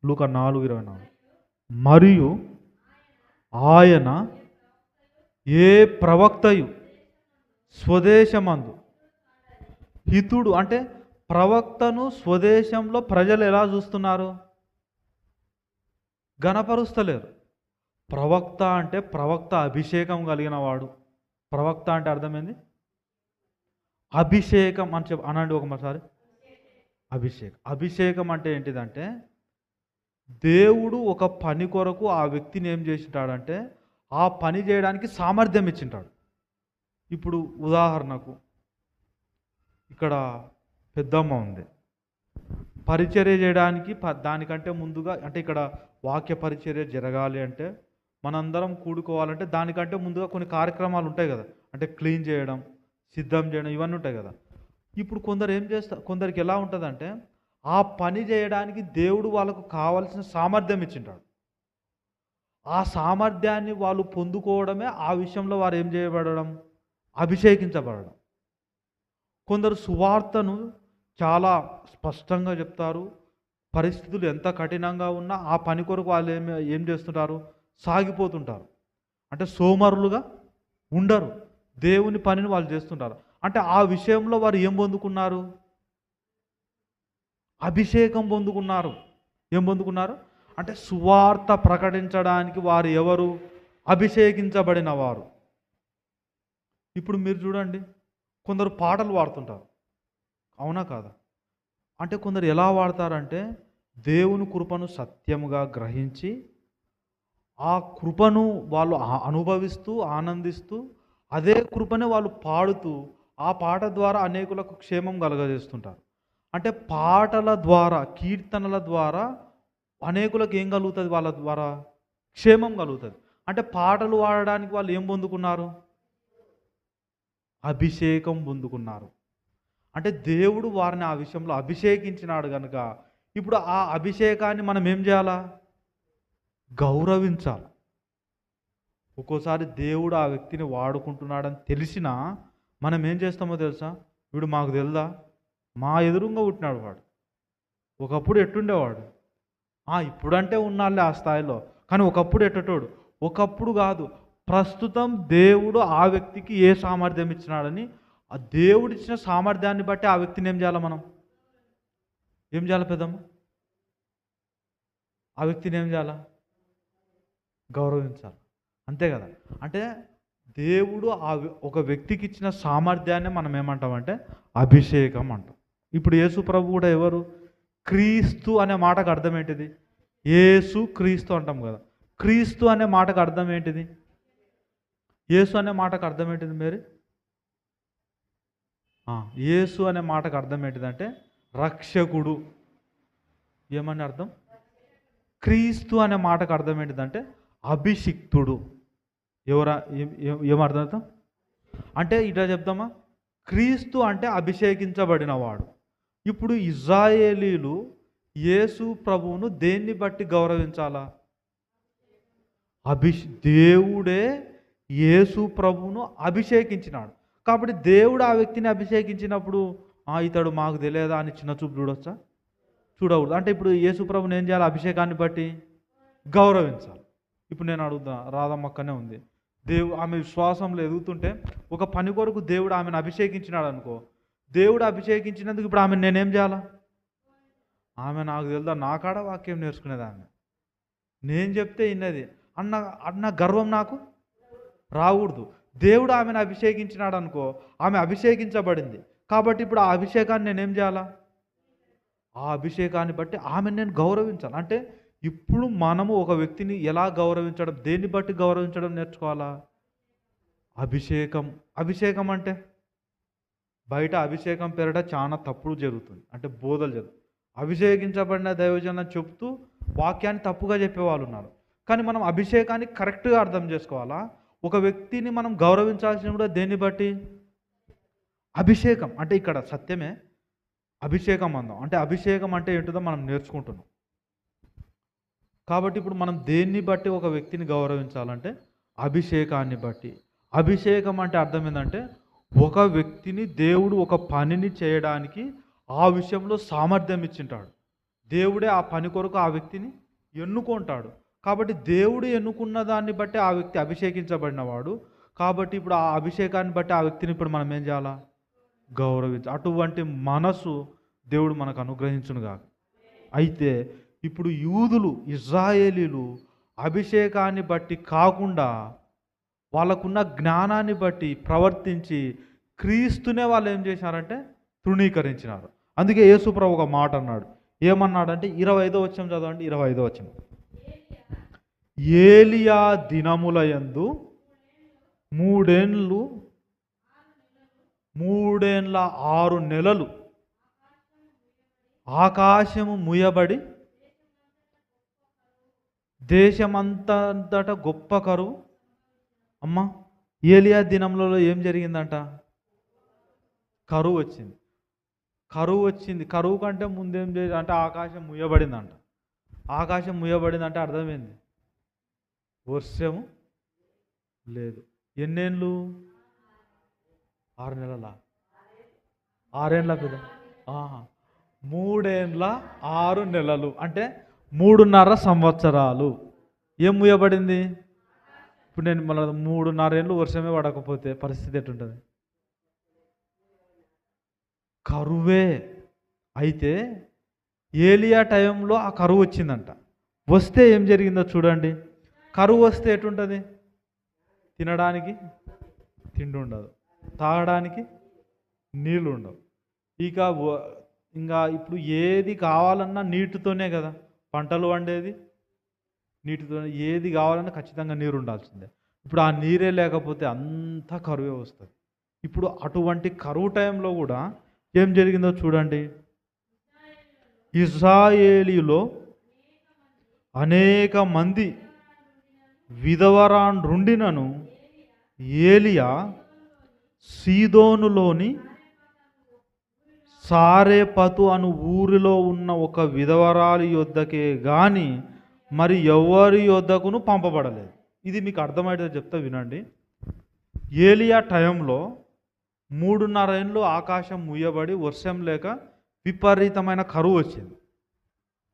S1: లూకా 4:24. మరియు ఆయన ఏ ప్రవక్తయు స్వదేశమందు హితుడు, అంటే ప్రవక్తను స్వదేశంలో ప్రజలు ఎలా చూస్తున్నారు? గణపరుస్తలేరు. ప్రవక్త అంటే ప్రవక్త అభిషేకం కలిగిన వాడు. ప్రవక్త అంటే అర్థమైంది, అభిషేకం అని అనండి ఒకసారి. అభిషేకం. అభిషేకం అంటే ఏంటిదంటే దేవుడు ఒక పని కొరకు ఆ వ్యక్తిని ఏం చేసింటాడంటే ఆ పని చేయడానికి సామర్థ్యం ఇచ్చింటాడు. ఇప్పుడు ఉదాహరణకు ఇక్కడ పెద్దమ్మ ఉంది, పరిచర్య చేయడానికి దానికంటే ముందుగా, అంటే ఇక్కడ వాక్య పరిచర్య జరగాలి అంటే మనందరం కూడుకోవాలంటే దానికంటే ముందుగా కొన్ని కార్యక్రమాలు ఉంటాయి కదా, అంటే క్లీన్ చేయడం, సిద్ధం చేయడం, ఇవన్నీ ఉంటాయి కదా. ఇప్పుడు కొందరు ఏం చేస్తారు, కొందరికి ఎలా ఉంటుందంటే ఆ పని చేయడానికి దేవుడు వాళ్ళకు కావాల్సిన సామర్థ్యం ఇచ్చింటాడు. ఆ సామర్థ్యాన్ని వాళ్ళు పొందుకోవడమే ఆ విషయంలో వారు ఏం చేయబడడం, అభిషేకించబడడం. కొందరు సువార్తను చాలా స్పష్టంగా చెప్తారు, పరిస్థితులు ఎంత కఠినంగా ఉన్నా ఆ పని కొరకు వాళ్ళు ఏం చేస్తుంటారు, సాగిపోతుంటారు. అంటే సోమరులుగా ఉండరు, దేవుని పనిని వాళ్ళు చేస్తుంటారు. అంటే ఆ విషయంలో వారు ఏం పొందుకున్నారు, అభిషేకం పొందుకున్నారు. ఏం పొందుకున్నారు అంటే సువార్త ప్రకటించడానికి వారు ఎవరు, అభిషేకించబడిన వారు. ఇప్పుడు మీరు చూడండి, కొందరు పాటలు పాడుతుంటారు, అవునా కాదా? అంటే కొందరు ఎలా వాడతారంటే దేవుని కృపను సత్యముగా గ్రహించి ఆ కృపను వాళ్ళు అనుభవిస్తూ ఆనందిస్తూ అదే కృపనే వాళ్ళు పాడుతూ ఆ పాట ద్వారా అనేకులకు క్షేమం కలగజేస్తుంటారు. అంటే పాటల ద్వారా, కీర్తనల ద్వారా అనేకులకు ఏం కలుగుతుంది, వాళ్ళ ద్వారా క్షేమం కలుగుతుంది. అంటే పాటలు పాడడానికి వాళ్ళు ఏం పొందుకున్నారు, అభిషేకం పొందుకున్నారు. అంటే దేవుడు వారిని ఆ విషయంలో అభిషేకించినాడు కనుక ఇప్పుడు ఆ అభిషేకాన్ని మనం ఏం చేయాలా, గౌరవించాలి. ఒక్కోసారి దేవుడు ఆ వ్యక్తిని వాడుకుంటున్నాడని తెలిసినా మనం ఏం చేస్తామో తెలుసా, వీడు మాకు తెలుదా, మా ఎదురుగా పుట్టినాడు వాడు, ఒకప్పుడు ఎట్టుండేవాడు, ఇప్పుడంటే ఉన్నాళ్ళే ఆ స్థాయిలో, కానీ ఒకప్పుడు ఎట్టటోడు. ఒకప్పుడు కాదు, ప్రస్తుతం దేవుడు ఆ వ్యక్తికి ఏ సామర్థ్యం ఇచ్చినాడని ఆ దేవుడు ఇచ్చిన సామర్థ్యాన్ని బట్టి ఆ వ్యక్తిని ఏం చేయాలి, మనం ఏం చేయాలి పెద్దమ్మ, ఆ వ్యక్తిని ఏం చేయాలా, గౌరవించాలి. అంతే కదా. అంటే దేవుడు ఒక వ్యక్తికి ఇచ్చిన సామర్థ్యాన్ని మనం ఏమంటామంటే అభిషేకం అంటాం. ఇప్పుడు యేసు ప్రభు కూడా ఎవరు, క్రీస్తు అనే మాటకు అర్థం ఏంటిది, యేసు క్రీస్తు అంటాం కదా. క్రీస్తు అనే మాటకు అర్థం ఏంటిది, యేసు అనే మాటకు అర్థం ఏంటిది మరి, యేసు అనే మాటకు అర్థం ఏంటిదంటే రక్షకుడు. ఏమని అర్థం, క్రీస్తు అనే మాటకు అర్థం ఏంటిదంటే అభిషిక్తుడు. ఏమర్థం అర్థం అంటే ఇట్లా చెప్తామా, క్రీస్తు అంటే అభిషేకించబడిన వాడు. ఇప్పుడు ఇజ్రాయేలీలు యేసు ప్రభువును దేన్ని బట్టి గౌరవించాలా, దేవుడే యేసు ప్రభువును అభిషేకించినాడు. కాబట్టి దేవుడు ఆ వ్యక్తిని అభిషేకించినప్పుడు ఇతడు మాకు తెలియదా అని చిన్న చూపు చూడొచ్చా, చూడకూడదు. అంటే ఇప్పుడు యేసు ప్రభుని ఏం చేయాలి, అభిషేకాన్ని బట్టి గౌరవించాలి. ఇప్పుడు నేను అడుగుతా, రాధమ్మక్కనే ఉంది, ఆమె విశ్వాసంలో ఎదుగుతుంటే ఒక పని కొరకు దేవుడు ఆమెను అభిషేకించినాడు అనుకో, దేవుడు అభిషేకించినందుకు ఇప్పుడు ఆమెను నేనేం చేయాలా, ఆమె నాకు తెలుదా, నా కాడ వాక్యం నేర్చుకునేది ఆమె, నేను చెప్తే ఇన్నది అన్న గర్వం నాకు రాకూడదు. దేవుడు ఆమెను అభిషేకించినాడు అనుకో, ఆమె అభిషేకించబడింది కాబట్టి ఇప్పుడు ఆ అభిషేకాన్ని నేనేం చేయాలా, ఆ అభిషేకాన్ని బట్టి ఆమెను నేను గౌరవించాలి. అంటే ఇప్పుడు మనము ఒక వ్యక్తిని ఎలా గౌరవించడం, దేన్ని బట్టి గౌరవించడం నేర్చుకోవాలా, అభిషేకం. అభిషేకం అంటే బయట అభిషేకం పేరిట చాలా తప్పుడు జరుగుతుంది, అంటే బోధలు జరుగుతుంది. అభిషేకించబడిన దైవజనం చెప్తూ వాక్యాన్ని తప్పుగా చెప్పేవాళ్ళు ఉన్నారు. కానీ మనం అభిషేకాన్ని కరెక్ట్గా అర్థం చేసుకోవాలా. ఒక వ్యక్తిని మనం గౌరవించాల్సిన కూడా దేన్ని బట్టి, అభిషేకం. అంటే ఇక్కడ సత్యమే, అభిషేకం అందాం. అంటే అభిషేకం అంటే ఏంటిదో మనం నేర్చుకుంటున్నాం. కాబట్టి ఇప్పుడు మనం దేన్ని బట్టి ఒక వ్యక్తిని గౌరవించాలంటే అభిషేకాన్ని బట్టి. అభిషేకం అంటే అర్థం ఏంటంటే ఒక వ్యక్తిని దేవుడు ఒక పనిని చేయడానికి ఆ విషయంలో సామర్థ్యం ఇచ్చింటాడు. దేవుడే ఆ పని కొరకు ఆ వ్యక్తిని ఎన్నుకుంటాడు. కాబట్టి దేవుడు ఎన్నుకున్న దాన్ని బట్టి ఆ వ్యక్తి అభిషేకించబడినవాడు. కాబట్టి ఇప్పుడు ఆ అభిషేకాన్ని బట్టి ఆ వ్యక్తిని ఇప్పుడు మనం ఏం చేయాలా? అటువంటి మనసు దేవుడు మనకు అనుగ్రహించునుగా. అయితే ఇప్పుడు యూదులు, ఇజ్రాయేలీలు అభిషేకాన్ని బట్టి కాకుండా వాళ్ళకున్న జ్ఞానాన్ని బట్టి ప్రవర్తించి క్రీస్తునే వాళ్ళు ఏం చేశారంటే తృణీకరించినారు. అందుకే యేసుప్రభు ఒక మాట అన్నాడు. ఏమన్నాడంటే 25వ వచనం చదవండి. 25వ వచనం. ఏలియా దినముల యందు మూడేండ్ల 6 నెలలు ఆకాశము ముయ్యబడి దేశమంతట గొప్ప కరువు. అమ్మ, ఏలియా దినములలో ఏం జరిగిందంట? కరువు వచ్చింది. కరువు కంటే ముందేం చేసి అంటే ఆకాశం ముయ్యబడిందంట. ఆకాశం ముయ్యబడిందంటే అర్థమైంది, వర్షము లేదు. ఎన్నేళ్ళు? 6 నెలల 6 ఏండ్ల పెద్ద 3 ఏండ్ల 6 నెలలు అంటే 3.5 సంవత్సరాలు. ఏం ముయ్యబడింది? ఇప్పుడు నేను మళ్ళీ 3.5 ఏళ్ళు వర్షమే పడకపోతే పరిస్థితి ఎట్టుంటుంది? కరువే. అయితే ఏలియా టైంలో ఆ కరువు వచ్చిందంట. వస్తే ఏం జరిగిందో చూడండి. కరువు వస్తే ఎటుంటుంది? తినడానికి తిండి ఉండదు, తాగడానికి నీళ్ళు ఉండవు. ఇంకా ఇప్పుడు ఏది కావాలన్నా నీటితోనే కదా పంటలు వండేది, నీటితోనే. ఏది కావాలన్నా ఖచ్చితంగా నీరు ఉండాల్సిందే. ఇప్పుడు ఆ నీరే లేకపోతే అంతా కరువే వస్తుంది. ఇప్పుడు అటువంటి కరువు టైంలో కూడా ఏం జరిగిందో చూడండి. ఇశ్రాయేలీలో అనేక మంది విధవరాండ్రుండినను ఏలియా సీదోనులోని సారెపతు అను ఊరిలో ఉన్న ఒక విధవరాలి యొద్దకే గాని మరి ఎవరి యొద్దకును పంపబడలేదు. ఇది మీకు అర్థమయ్యేది చెప్తా వినండి. ఏలియా టైంలో 3.5 ఏళ్ళు ఆకాశం ముయ్యబడి వర్షం లేక విపరీతమైన కరువు వచ్చింది.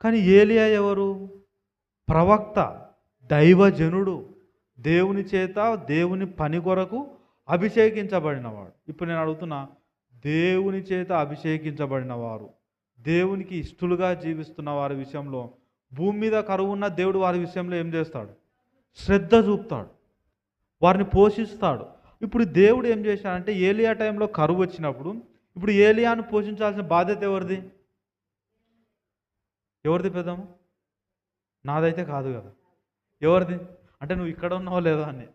S1: కానీ ఏలియా ఎవరు? ప్రవక్త, దైవజనుడు, దేవుని చేత దేవుని పని కొరకు అభిషేకించబడినవాడు. ఇప్పుడు నేను అడుగుతున్నా, దేవుని చేత అభిషేకించబడిన వారు, దేవునికి ఇష్టలుగా జీవిస్తున్న వారి విషయంలో భూమి మీద కరువు ఉన్న దేవుడు వారి విషయంలో ఏం చేస్తాడు? శ్రద్ధ చూపుతాడు, వారిని పోషిస్తాడు. ఇప్పుడు దేవుడు ఏం చేశాడంటే ఏలియా టైంలో కరువు వచ్చినప్పుడు ఇప్పుడు ఏలియాను పోషించాల్సిన బాధ్యత ఎవరిది? పెద్దమ్మ? నాదైతే కాదు కదా. ఎవరిది? అంటే నువ్వు ఇక్కడ ఉన్నావో లేదో అని.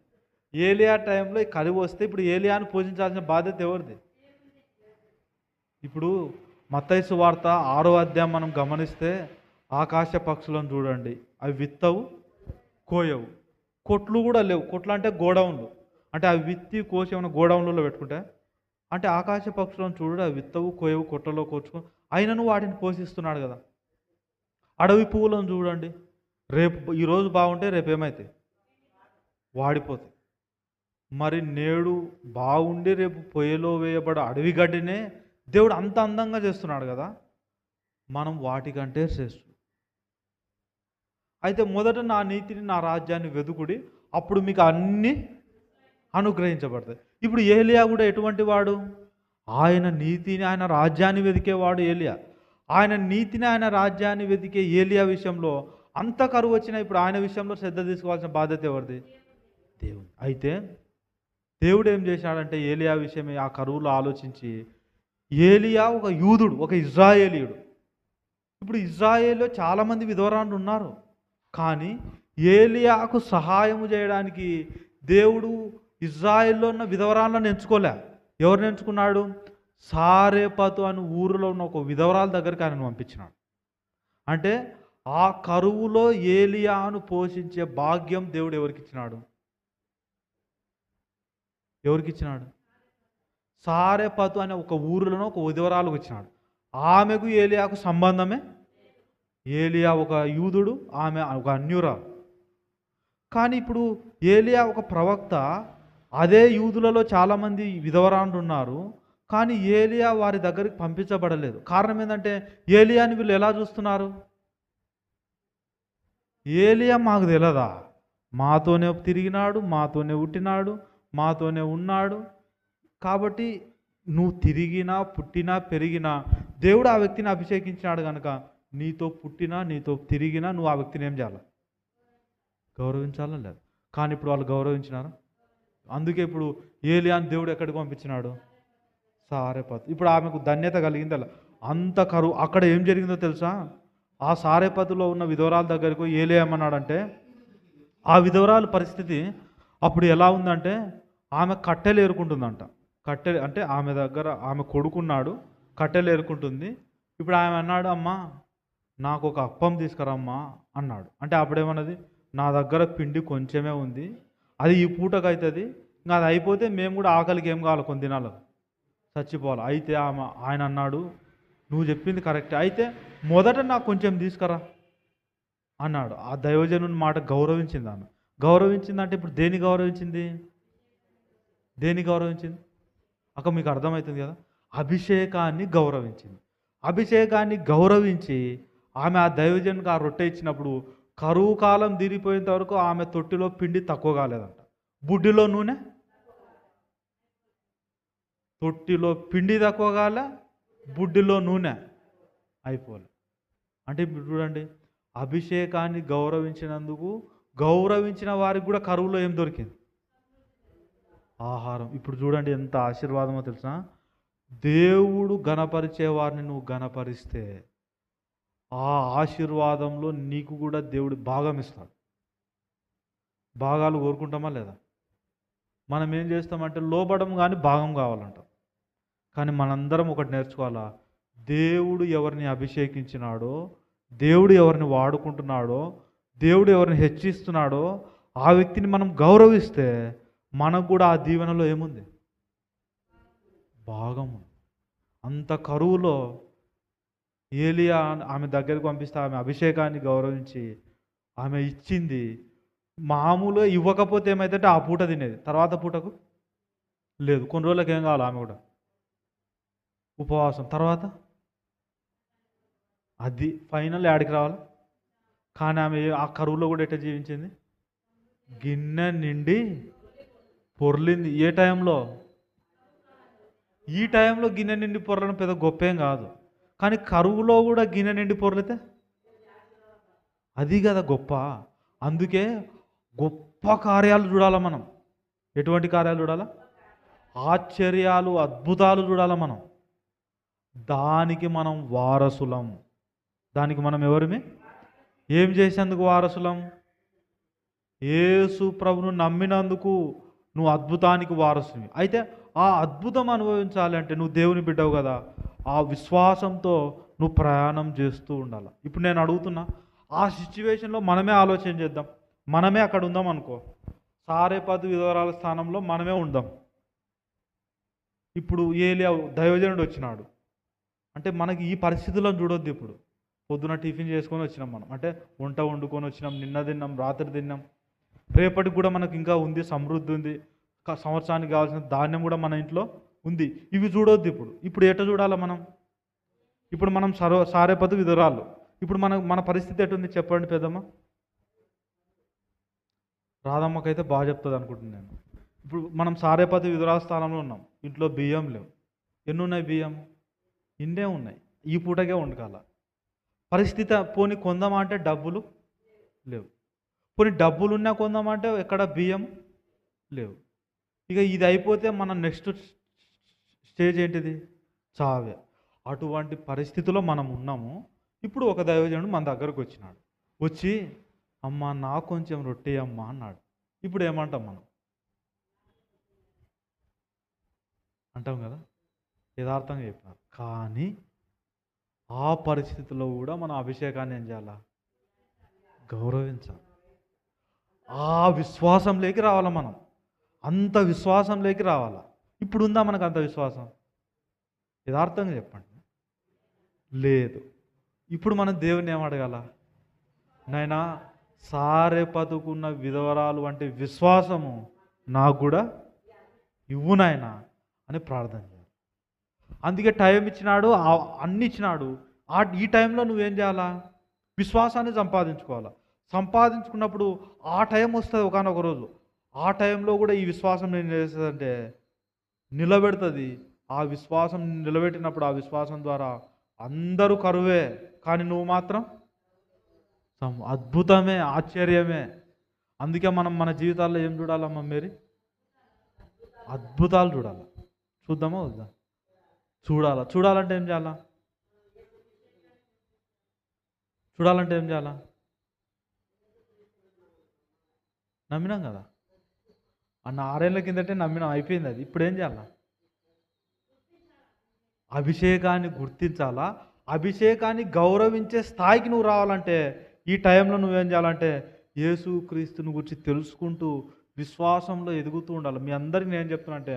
S1: ఏలియా టైంలో కరువు వస్తే ఇప్పుడు ఏలియాను పోషించాల్సిన బాధ్యత ఎవరిది? ఇప్పుడు మత్తయి సువార్త 6వ అధ్యాయం మనం గమనిస్తే ఆకాశ పక్షులను చూడండి. అవి విత్తవు, కోయవు, కొట్లు కూడా లేవు. కొట్లు అంటే గోడౌన్లు. అంటే అవి విత్తి కోసి ఏమైనా గోడౌన్లలో పెట్టుకుంటే, అంటే ఆకాశ పక్షులను చూడు, అవి విత్తవు, కోయవు, కొట్లలో కోచుకొని అయినను వాటిని పోషిస్తున్నాడు కదా. అడవి పువ్వులను చూడండి, ఈరోజు బాగుంటే రేపు ఏమవుతాయి? వాడిపోతాయి. మరి నేడు బాగుండి రేపు పొయ్యిలో వేయబడ అడవి గడ్డినే దేవుడు అంత అందంగా చేస్తున్నాడు కదా. మనం వాటికంటే శ్రేష్ఠులు. అయితే మొదట నా నీతిని, నా రాజ్యాన్ని వెదుకుడి, అప్పుడు మీకు అన్నీ అనుగ్రహించబడతాయి. ఇప్పుడు ఏలియా కూడా ఎటువంటి వాడు? ఆయన నీతిని, ఆయన రాజ్యాన్ని వెతికేవాడు ఏలియా. ఆయన నీతిని, ఆయన రాజ్యాన్ని వెతికే ఏలియా విషయంలో అంత కరువు వచ్చినా ఇప్పుడు ఆయన విషయంలో శ్రద్ధ తీసుకోవాల్సిన బాధ్యత ఎవరిది? దేవుడు. అయితే దేవుడు ఏం చేశాడంటే ఏలియా విషయమే ఆ కరువులో ఆలోచించి, ఏలియా ఒక యూదుడు, ఒక ఇజ్రాయేలీయుడు. ఇప్పుడు ఇజ్రాయేల్లో చాలామంది విధవరాండ్రు ఉన్నారు. కానీ ఏలియాకు సహాయము చేయడానికి దేవుడు ఇజ్రాయేల్లో ఉన్న విధవరాలను ఎంచుకోలే. ఎవరిని ఎంచుకున్నాడు? సారెపతు అని ఊరిలో ఉన్న ఒక విధవరాల దగ్గరికి ఆయనను పంపించినాడు. అంటే ఆ కరువులో ఏలియాను పోషించే భాగ్యం దేవుడు ఎవరికిచ్చినాడు? సారెపతు అనే ఒక ఊరిలోనో ఒక విధవరాలకు ఇచ్చినాడు. ఆమెకు ఏలియాకు సంబంధమే. ఏలియా ఒక యూదుడు, ఆమె ఒక అన్యురాలు. కానీ ఇప్పుడు ఏలియా ఒక ప్రవక్త. అదే యూదులలో చాలామంది విధవరాండ్రు ఉన్నారు. కానీ ఏలియా వారి దగ్గరికి పంపించబడలేదు. కారణం ఏంటంటే ఏలియాని వీళ్ళు ఎలా చూస్తున్నారు? ఏలియా మాకు తెలియదా? మాతోనే తిరిగినాడు, మాతోనే పుట్టినాడు, మాతోనే ఉన్నాడు. కాబట్టి నువ్వు తిరిగినా, పుట్టినా, పెరిగినా దేవుడు ఆ వ్యక్తిని అభిషేకించినాడు కనుక నీతో పుట్టినా, నీతో తిరిగినా నువ్వు ఆ వ్యక్తిని ఏం చేయాలి? గౌరవించాలా లేదు? కానీ ఇప్పుడు వాళ్ళు గౌరవించినారు. అందుకే ఇప్పుడు ఏలియాని దేవుడు ఎక్కడికి పంపించినాడు? సారెపతు. ఇప్పుడు ఆమెకు ధన్యత కలిగింది. అలా అంత కరువు. అక్కడ ఏం జరిగిందో తెలుసా? ఆ సారెపతులో ఉన్న విధవరాల దగ్గరకు ఏలియా ఏమన్నాడంటే, ఆ విధవరాల పరిస్థితి అప్పుడు ఎలా ఉందంటే, ఆమె కట్టెలు ఏరుకుంటుందంట. కట్టెలు అంటే ఆమె దగ్గర ఆమె కొడుకున్నాడు, కట్టెలు ఏరుకుంటుంది. ఇప్పుడు ఆమె అన్నాడు, అమ్మా నాకు ఒక అప్పం తీసుకురమ్మా అన్నాడు. అంటే అప్పుడేమన్నది, నా దగ్గర పిండి కొంచెమే ఉంది, అది ఈ పూటకు అవుతుంది, ఇంకా అది అయిపోతే మేము కూడా ఆకలికి ఏం కావాలి, కొన్ని దినాలకు చచ్చిపోవాలి. అయితే ఆయన అన్నాడు, నువ్వు చెప్పింది కరెక్ట్, అయితే మొదట నాకు కొంచెం తీసుకురా అన్నాడు. ఆ దైవజనుని మాట గౌరవించింది ఆమె. గౌరవించిందంటే ఇప్పుడు దేని గౌరవించింది? దేని గౌరవించింది? అక్క మీకు అర్థమవుతుంది కదా? అభిషేకాన్ని గౌరవించింది. అభిషేకాన్ని గౌరవించి ఆమె ఆ దైవజనునికి ఆ రొట్టె ఇచ్చినప్పుడు కరువు కాలం తీరిపోయేంత వరకు ఆమె తొట్టిలో పిండి తక్కువ కాలేదంట. బుడ్డిలో నూనె, తొట్టిలో పిండి తక్కువ కాలే, బుడ్డిలో నూనె అయిపోలే. అంటే ఇప్పుడు చూడండి, అభిషేకాన్ని గౌరవించినందుకు గౌరవించిన వారికి కూడా కరువులో ఏం దొరికింది? ఆహారం. ఇప్పుడు చూడండి ఎంత ఆశీర్వాదమో తెలుసా? దేవుడు గణపరిచే వారిని నువ్వు గణపరిస్తే ఆ ఆశీర్వాదంలో నీకు కూడా దేవుడు భాగం ఇస్తాడు. భాగాలు కోరుకుంటామా లేదా? మనం ఏం చేస్తామంటే లోబడం కానీ భాగం కావాలంటాం. కానీ మనందరం ఒకటి నేర్చుకోవాలా, దేవుడు ఎవరిని అభిషేకించినాడో, దేవుడు ఎవరిని వాడుకుంటున్నాడో, దేవుడు ఎవరిని హెచ్చిస్తున్నాడో ఆ వ్యక్తిని మనం గౌరవిస్తే మనకు కూడా ఆ దీవెనలో ఏముంది? భాగము. అంత కరువులో ఏలియా ఆమె దగ్గరికి పంపిస్తే ఆమె అభిషేకాన్ని గౌరవించి ఆమె ఇచ్చింది. మామూలుగా ఇవ్వకపోతే ఏమైతే ఆ పూట తినేది, తర్వాత పూటకు లేదు. కొన్ని రోజులకు ఏం కావాలి? ఆమె కూడా ఉపవాసం. తర్వాత అది ఫైనల్ యాడికి రావాలి? కానీ ఆమె ఆ కరువులో కూడా ఎట్లా జీవించింది? గిన్నె నిండి పొర్లింది. ఏ టైంలో? ఈ టైంలో గిన్నె నిండి పొరలడం పెద్ద గొప్పేం కాదు. కానీ కరువులో కూడా గిన్నె నిండి పొర్లితే అది కదా గొప్ప. అందుకే గొప్ప కార్యాలు చూడాలా మనం. ఎటువంటి కార్యాలు చూడాలా? ఆశ్చర్యాలు, అద్భుతాలు చూడాలా మనం. దానికి మనం వారసులం. దానికి మనం ఎవరిమి? ఏం చేసేందుకు వారసులం? యేసు ప్రభును నమ్మినందుకు నువ్వు అద్భుతానికి వారసుని. అయితే ఆ అద్భుతం అనుభవించాలి అంటే నువ్వు దేవుని బిడ్డవు కదా, ఆ విశ్వాసంతో నువ్వు ప్రయాణం చేస్తూ ఉండాలి. ఇప్పుడు నేను అడుగుతున్నా, ఆ సిచ్యువేషన్లో మనమే ఆలోచన చేద్దాం. మనమే అక్కడ ఉందాం అనుకో, సారెపతు విధవరాల స్థానంలో మనమే ఉందాం. ఇప్పుడు ఏలియా దైవజనుడు వచ్చినాడు అంటే మనకి ఈ పరిస్థితులను చూడొద్దు. ఇప్పుడు పొద్దున టిఫిన్ చేసుకొని వచ్చినాం మనం, అంటే వంట వండుకొని వచ్చినాం, నిన్న తిన్నాం, రాత్రి తిన్నాం, రేపటికి కూడా మనకు ఇంకా ఉంది, సమృద్ధి ఉంది, సంవత్సరానికి కావాల్సిన ధాన్యం కూడా మన ఇంట్లో ఉంది. ఇవి చూడొద్దు. ఇప్పుడు ఎట చూడాలా మనం? ఇప్పుడు మనం సారెపతు విధురాలు. ఇప్పుడు మన పరిస్థితి ఎటుంది చెప్పండి పెద్దమ్మ? రాధమ్మకైతే బాగా చెప్తుంది అనుకుంటున్నాను నేను. ఇప్పుడు మనం సారెపతు విధురాల స్థానంలో ఉన్నాం. ఇంట్లో బియ్యం లేవు. ఎన్ని ఉన్నాయి బియ్యం? ఇన్నే ఉన్నాయి. ఈ పూటకే వండుకాల పరిస్థితి. పోనీ కొందామా అంటే డబ్బులు లేవు. పోనీ డబ్బులు ఉన్నా కొందామంటే ఎక్కడ బియ్యం లేవు. ఇక ఇది అయిపోతే మన నెక్స్ట్ స్టేజ్ ఏంటిది? చావే. అటువంటి పరిస్థితిలో మనం ఉన్నాము. ఇప్పుడు ఒక దైవజనుడు మన దగ్గరకు వచ్చినాడు. వచ్చి అమ్మ నాకు కొంచెం రొట్టె అమ్మా అన్నాడు. ఇప్పుడు ఏమంటాం మనం? అంటాం కదా, యథార్థంగా చెప్పినారు. కానీ ఆ పరిస్థితిలో కూడా మన అభిషేకాన్ని ఏం చేయాలా? గౌరవించాలి. ఆ విశ్వాసంలోకి రావాలా మనం. అంత విశ్వాసంలోకి రావాలా. ఇప్పుడు ఉందా మనకు అంత విశ్వాసం? యథార్థంగా చెప్పండి. లేదు. ఇప్పుడు మనం దేవుని ఏం అడగాల? నాయనా సారెపతుకున్న విధవరాలు వంటి విశ్వాసము నాకు కూడా ఇవ్వు నాయనా అని ప్రార్థన చేయాలి. అందుకే టైం ఇచ్చినాడు, అన్ని ఇచ్చినాడు. ఈ టైంలో నువ్వేం చేయాలా? విశ్వాసాన్ని సంపాదించుకోవాలా. సంపాదించుకున్నప్పుడు ఆ టైం వస్తుంది ఒకానొక రోజు. ఆ టైంలో కూడా ఈ విశ్వాసం ఏం చేస్తుందంటే నిలబెడుతుంది. ఆ విశ్వాసం నిలబెట్టినప్పుడు ఆ విశ్వాసం ద్వారా అందరూ కరువే, కానీ నువ్వు మాత్రం అద్భుతమే, ఆశ్చర్యమే. అందుకే మనం మన జీవితాల్లో ఏం చూడాలమ్మా మేరీ? అద్భుతాలు చూడాలి. చూద్దామా వద్దా? చూడాలంటే ఏం చేయాలా? చూడాలంటే ఏం చేయాలా? నమ్మినాం కదా. అన్న 6 ఏళ్ల కిందటే నమ్మినాం, అయిపోయింది అది. ఇప్పుడు ఏం చేయాలా? అభిషేకాన్ని గుర్తించాలా. అభిషేకాన్ని గౌరవించే స్థాయికి నువ్వు రావాలంటే ఈ టైంలో నువ్వేం చేయాలంటే యేసు క్రీస్తుని గురించి తెలుసుకుంటూ విశ్వాసంలో ఎదుగుతూ ఉండాలి. మీ అందరికీ నేను చెప్తున్నా అంటే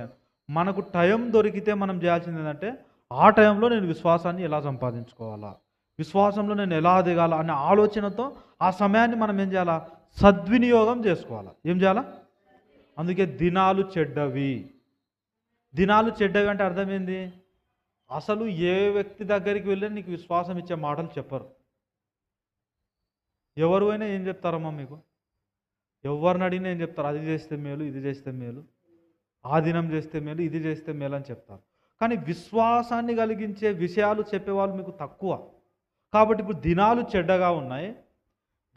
S1: మనకు టైం దొరికితే మనం చేయాల్సింది ఏంటంటే ఆ టైంలో నేను విశ్వాసాన్ని ఎలా సంపాదించుకోవాలా, విశ్వాసంలో నేను ఎలా దిగాల అనే ఆలోచనతో ఆ సమయాన్ని మనం ఏం చేయాలా? సద్వినియోగం చేసుకోవాలా. ఏం చేయాలా? అందుకే దినాలు చెడ్డవి. దినాలు చెడ్డవి అంటే అర్థమైంది? అసలు ఏ వ్యక్తి దగ్గరికి వెళ్ళి నీకు విశ్వాసం ఇచ్చే మాటలు చెప్పరు. ఎవరు అయినా ఏం చెప్తారమ్మా మీకు? ఎవరిని అడిగినా ఏం చెప్తారు? అది చేస్తే మేలు, ఇది చేస్తే మేలు, ఆ దినం చేస్తే మేలు, ఇది చేస్తే మేలు అని చెప్తారు. కానీ విశ్వాసాన్ని కలిగించే విషయాలు చెప్పేవాళ్ళు మీకు తక్కువ. కాబట్టి ఇప్పుడు దినాలు చెడ్డగా ఉన్నాయి.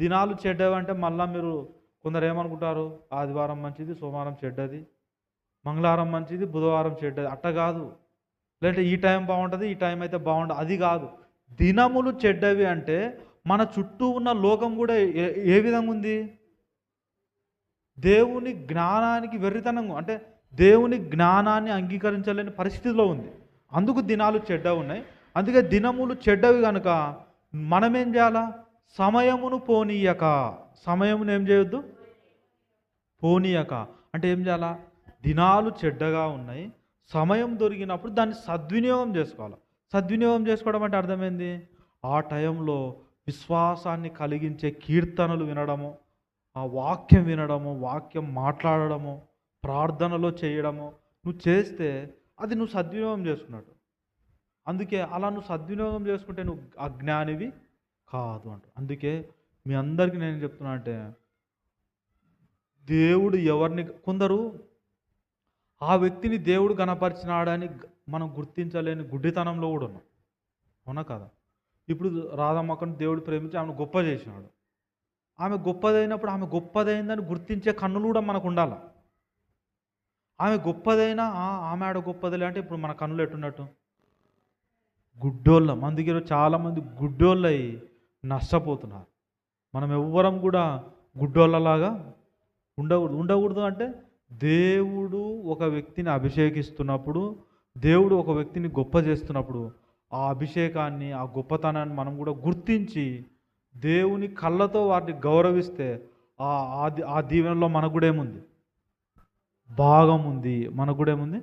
S1: దినాలు చెడ్డవి అంటే మళ్ళీ మీరు కొందరు ఏమనుకుంటారు? ఆదివారం మంచిది, సోమవారం చెడ్డది, మంగళవారం మంచిది, బుధవారం చెడ్డది. అట్ట కాదు. లేదంటే ఈ టైం బాగుంటుంది, ఈ టైం అయితే బాగుంటుంది, అది కాదు. దినములు చెడ్డవి అంటే మన చుట్టూ ఉన్న లోకం కూడా ఏ విధంగా ఉంది? దేవుని జ్ఞానానికి వెర్రితనంగా, అంటే దేవుని జ్ఞానాన్ని అంగీకరించలేని పరిస్థితిలో ఉంది. అందుకు దినాలు చెడ్డవి ఉన్నాయి. అందుకే దినములు చెడ్డవి కనుక మనమేం చేయాలా? సమయమును పోనీయక. సమయమును ఏం చేయొద్దు? పోనీయక. అంటే ఏం చేయాలా? దినాలు చెడ్డగా ఉన్నాయి, సమయం దొరికినప్పుడు దాన్ని సద్వినియోగం చేసుకోవాలి. సద్వినియోగం చేసుకోవడం అంటే అర్థమైంది? ఆ టైంలో విశ్వాసాన్ని కలిగించే కీర్తనలు వినడము, ఆ వాక్యం వినడము, వాక్యం మాట్లాడడము, ప్రార్థనలో చేయడము నువ్వు చేస్తే అది నువ్వు సద్వినియోగం చేసుకున్నట్టు. అందుకే అలా నువ్వు సద్వినియోగం చేసుకుంటే నువ్వు అజ్ఞానివి కాదు అంట. అందుకే మీ అందరికీ నేను చెప్తున్నా అంటే దేవుడు ఎవరిని, కొందరు ఆ వ్యక్తిని దేవుడు కనపరిచినాడని మనం గుర్తించలేని గుడ్డితనంలో కూడా ఉన్నాం. అవునా కదా? ఇప్పుడు రాధమ్మక్కను దేవుడు ప్రేమించి ఆమెను గొప్ప చేసినాడు. ఆమె గొప్పదైనప్పుడు ఆమె గొప్పదైందని గుర్తించే కన్నులు కూడా మనకు ఉండాలి. ఆమె గొప్పదైనా ఆమె ఆడ గొప్పదిలే అంటే ఇప్పుడు మన కన్నులు ఎట్టున్నట్టు గుడ్డోళ్ళం. అందుకే చాలామంది గుడ్డోళ్ళై నష్టపోతున్నారు. మనం ఎవ్వరం కూడా గుడ్డోళ్ళలాగా ఉండకూడదు. అంటే దేవుడు ఒక వ్యక్తిని అభిషేకిస్తున్నప్పుడు, దేవుడు ఒక వ్యక్తిని గొప్ప చేస్తున్నప్పుడు ఆ అభిషేకాన్ని, ఆ గొప్పతనాన్ని మనం కూడా గుర్తించి దేవుని కళ్ళతో వాటిని గౌరవిస్తే ఆ దీవెనలో మనకు కూడా ఏముంది? భాగం ఉంది. మనకు కూడా ఏముంది?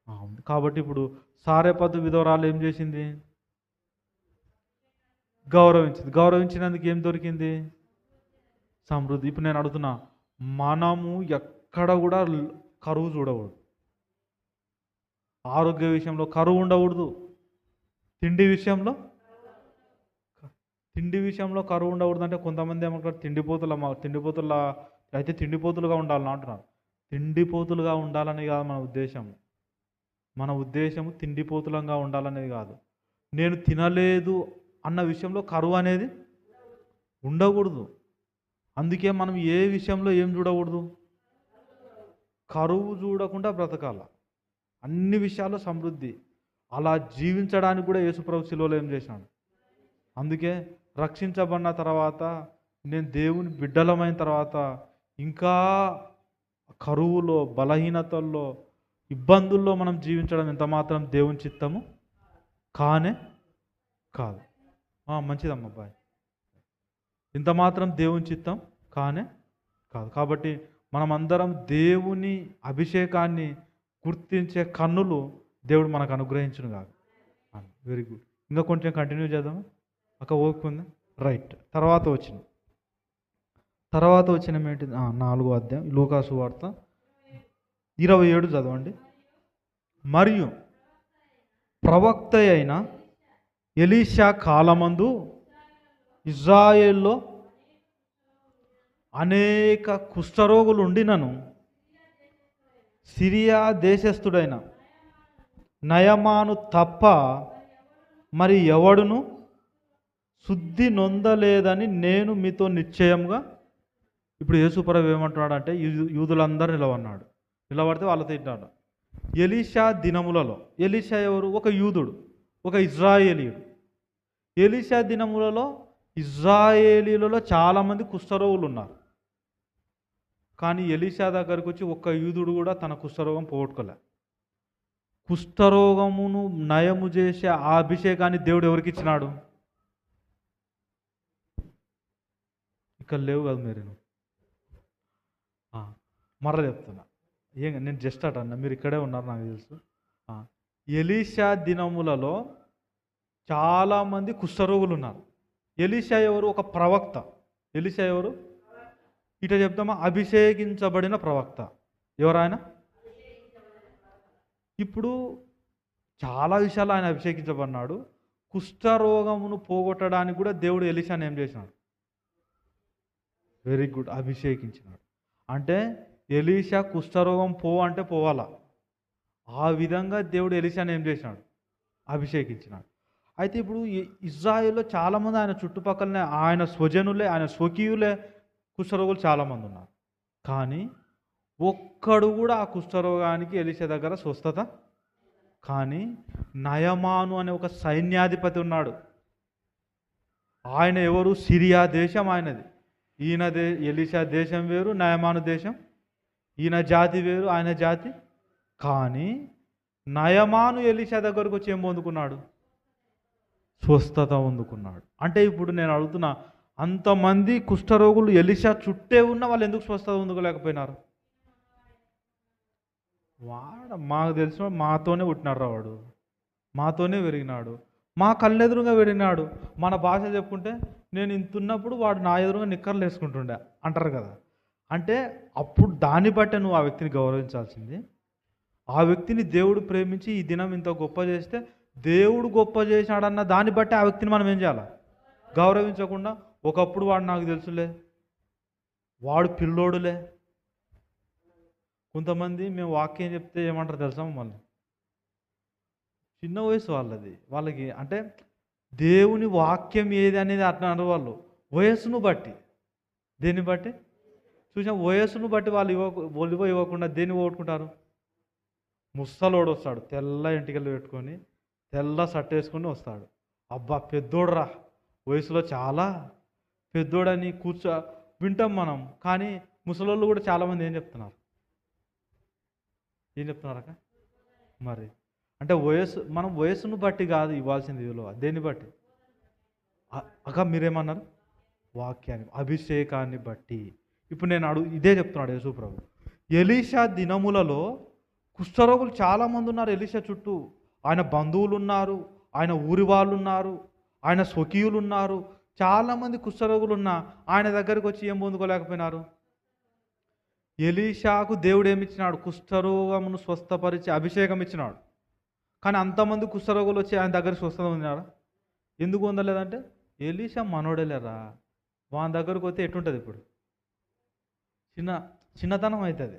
S1: ఉంది. కాబట్టి ఇప్పుడు సారెపతు విధవరాలు ఏం చేసింది? గౌరవించింది. గౌరవించినందుకు ఏం దొరికింది? సమృద్ధి. ఇప్పుడు నేను అడుగుతున్నా, మనము ఎక్కడ కూడా కరువు చూడకూడదు. ఆరోగ్య విషయంలో కరువు ఉండకూడదు. తిండి విషయంలో కరువు ఉండకూడదు. అంటే కొంతమంది ఏమంటారు, తిండిపోతుల అయితే తిండిపోతులుగా ఉండాలని అంటున్నారు. తిండిపోతులుగా ఉండాలని కాదు మన ఉద్దేశం. మన ఉద్దేశము తిండిపోతులంగా ఉండాలనేది కాదు. నేను తినలేదు అన్న విషయంలో కరువు అనేది ఉండకూడదు. అందుకే మనం ఏ విషయంలో ఏం చూడకూడదు? కరువు చూడకుండా బ్రతకాల. అన్ని విషయాల్లో సమృద్ధి. అలా జీవించడానికి కూడా యేసుప్రభు శిలువలో ఏం చేశాడు? అందుకే రక్షించబడిన తర్వాత, నేను దేవుని బిడ్డలమైన తర్వాత ఇంకా కరువులో, బలహీనతల్లో, ఇబ్బందుల్లో మనం జీవించడం ఎంత మాత్రం దేవుని చిత్తము కానే కాదు. మంచిదమ్మ అబ్బాయి, ఇంత మాత్రం దేవుని చిత్తం కానే కాదు. కాబట్టి మనమందరం దేవుని అభిషేకాన్ని గుర్తించే కన్నులు దేవుడు మనకు అనుగ్రహించును కాదు. Very good. ఇంకా కొంచెం కంటిన్యూ చేద్దాం. ఒక ఓపిక ఉంది. రైట్. తర్వాత వచ్చిన ఏంటి? 4వ అధ్యాయం లూకాసు వార్త 27 చదవండి. మరియు ప్రవక్త అయిన ఎలీషా కాలమందు ఇజ్రాయేల్లో అనేక కుష్ఠరోగులు ఉండినను సిరియా దేశస్థుడైన నయమాను తప్ప మరి ఎవడును శుద్ధి నొందలేదని నేను మీతో నిశ్చయంగా. ఇప్పుడు యేసుప్రభు ఏమంటున్నాడు అంటే యూదులందరూ నిలబడితే వాళ్ళతో తింటాడు. ఎలీషా దినములలో, ఎలీషా ఎవరు? ఒక యూదుడు, ఒక ఇజ్రాయేలీయుడు. ఎలీషా దినములలో ఇజ్రాయేలీలలో చాలామంది కుష్ఠరోగులు ఉన్నారు. కానీ ఎలీషా దగ్గరకు వచ్చి ఒక్క యూదుడు కూడా తన కుష్ఠరోగం పోగొట్టుకోలే. కుష్ఠరోగమును నయము చేసే ఆ అభిషేకాన్ని దేవుడు ఎవరికి ఇచ్చినాడు? ఇక్కడ లేవు కదా మీరు. మరలా చెప్తున్నా, నేను జస్ట్ అన్నా, మీరు ఇక్కడే ఉన్నారు నాకు తెలుసు. ఎలీషా దినములలో చాలామంది కుష్ఠరోగులు ఉన్నారు. ఎలీషా ఎవరు? ఒక ప్రవక్త. ఎలీషా ఎవరు? ఇట చెప్తామా, అభిషేకించబడిన ప్రవక్త. ఎవరాయన? ఇప్పుడు చాలా విషయాలు ఆయన అభిషేకించబడినాడు. కుష్ఠరోగమును పోగొట్టడానికి కూడా దేవుడు ఎలీషాని ఏం చేసినాడు? వెరీ గుడ్, అభిషేకించినాడు. అంటే ఎలీషా కుష్ఠరోగం అంటే పోవాలా. ఆ విధంగా దేవుడు ఎలీషాని ఏం చేసినాడు? అభిషేకించినాడు. అయితే ఇప్పుడు ఇజ్రాయేల్లో చాలామంది ఆయన చుట్టుపక్కలనే ఆయన స్వజనులే, ఆయన స్వకీయులే కుష్ఠరోగులు చాలామంది ఉన్నారు. కానీ ఒక్కడు కూడా ఆ కుష్ఠరోగానికి ఎలీషా దగ్గర స్వస్థత. కానీ నయమాను అనే ఒక సైన్యాధిపతి ఉన్నాడు. ఆయన ఎవరు? సిరియా దేశం ఆయనది. ఈయన ఎలీషా దేశం వేరు, నయమాను దేశం. ఈయన జాతి వేరు, ఆయన జాతి. కానీ నయమాను ఎలీషా దగ్గరకు వచ్చి ఏం పొందుకున్నాడు? స్వస్థత పొందుకున్నాడు. అంటే ఇప్పుడు నేను అడుగుతున్నా, అంతమంది కుష్ఠరోగులు ఎలీషా చుట్టే ఉన్న వాళ్ళు ఎందుకు స్వస్థత పొందుకోలేకపోయినారు? మాకు తెలిసిన మాతోనే పుట్టినాడు, వాడు మాతోనే పెరిగినాడు, మా కళ్ళెదురుగా పెరిగినాడు. మన భాష చెప్పుకుంటే నేను ఇంతున్నప్పుడు వాడు నా ఎదురుగా నిక్కర్లు వేసుకుంటుండే అంటారు కదా. అంటే అప్పుడు దాన్ని బట్టే నువ్వు ఆ వ్యక్తిని గౌరవించాల్సింది. ఆ వ్యక్తిని దేవుడు ప్రేమించి ఈ దినం ఇంత గొప్ప చేస్తే దేవుడు గొప్ప చేసినాడన్న దాన్ని బట్టి ఆ వ్యక్తిని మనం ఏం చేయాలి? గౌరవించకుండా ఒకప్పుడు వాడు నాకు తెలుసులే, వాడు పిల్లోడులే. కొంతమంది మేము వాక్యం చెప్తే ఏమంటారు తెలుసా? మమ్మల్ని చిన్న వయసు వాళ్ళకి అంటే దేవుని వాక్యం ఏది అనేది అంటున్నారు వాళ్ళు వయస్సును బట్టి. దేన్ని బట్టి? చూసాం, వయస్సును బట్టి వాళ్ళు ఇవ్వకుండా దేన్ని పోగొట్టుకుంటారు? ముసలోడు వస్తాడు, తెల్ల ఎంటికలు పెట్టుకొని తెల్ల షర్ట్ వేసుకొని వస్తాడు. అబ్బా పెద్దోడురా, వయసులో చాలా పెద్దోడని వింటాం మనం. కానీ ముసలోళ్ళు కూడా చాలామంది ఏం చెప్తున్నారు మరి? అంటే మనం వయస్సును బట్టి కాదు ఇవ్వాల్సింది విలువ. దేన్ని బట్టి? మీరేమన్నారు? వాక్యాన్ని, అభిషేకాన్ని బట్టి. ఇప్పుడు నేను ఇదే చెప్తున్నాడు యేసు ప్రభు. ఎలీషా దినములలో కుష్ఠరోగులు చాలామంది ఉన్నారు ఎలీషా చుట్టూ. ఆయన బంధువులు ఉన్నారు, ఆయన ఊరి వాళ్ళు ఉన్నారు, ఆయన స్వకీయులు ఉన్నారు. చాలామంది కుష్ఠరోగులు ఉన్నా ఆయన దగ్గరికి వచ్చి ఏం పొందుకోలేకపోయినారు? ఎలీషాకు దేవుడు ఏమిచ్చినాడు? కుష్ఠరోగమును స్వస్థపరిచి అభిషేకం ఇచ్చినాడు. కానీ అంతమంది కుష్ఠరోగులు వచ్చి ఆయన దగ్గర స్వస్థత పొందినారా? ఎందుకు పొందలేదంటే ఎలీషా మనోడేలేరా, వాని దగ్గరకు వస్తే ఎటుంటుంది? ఇప్పుడు చిన్నతనం అవుతుంది.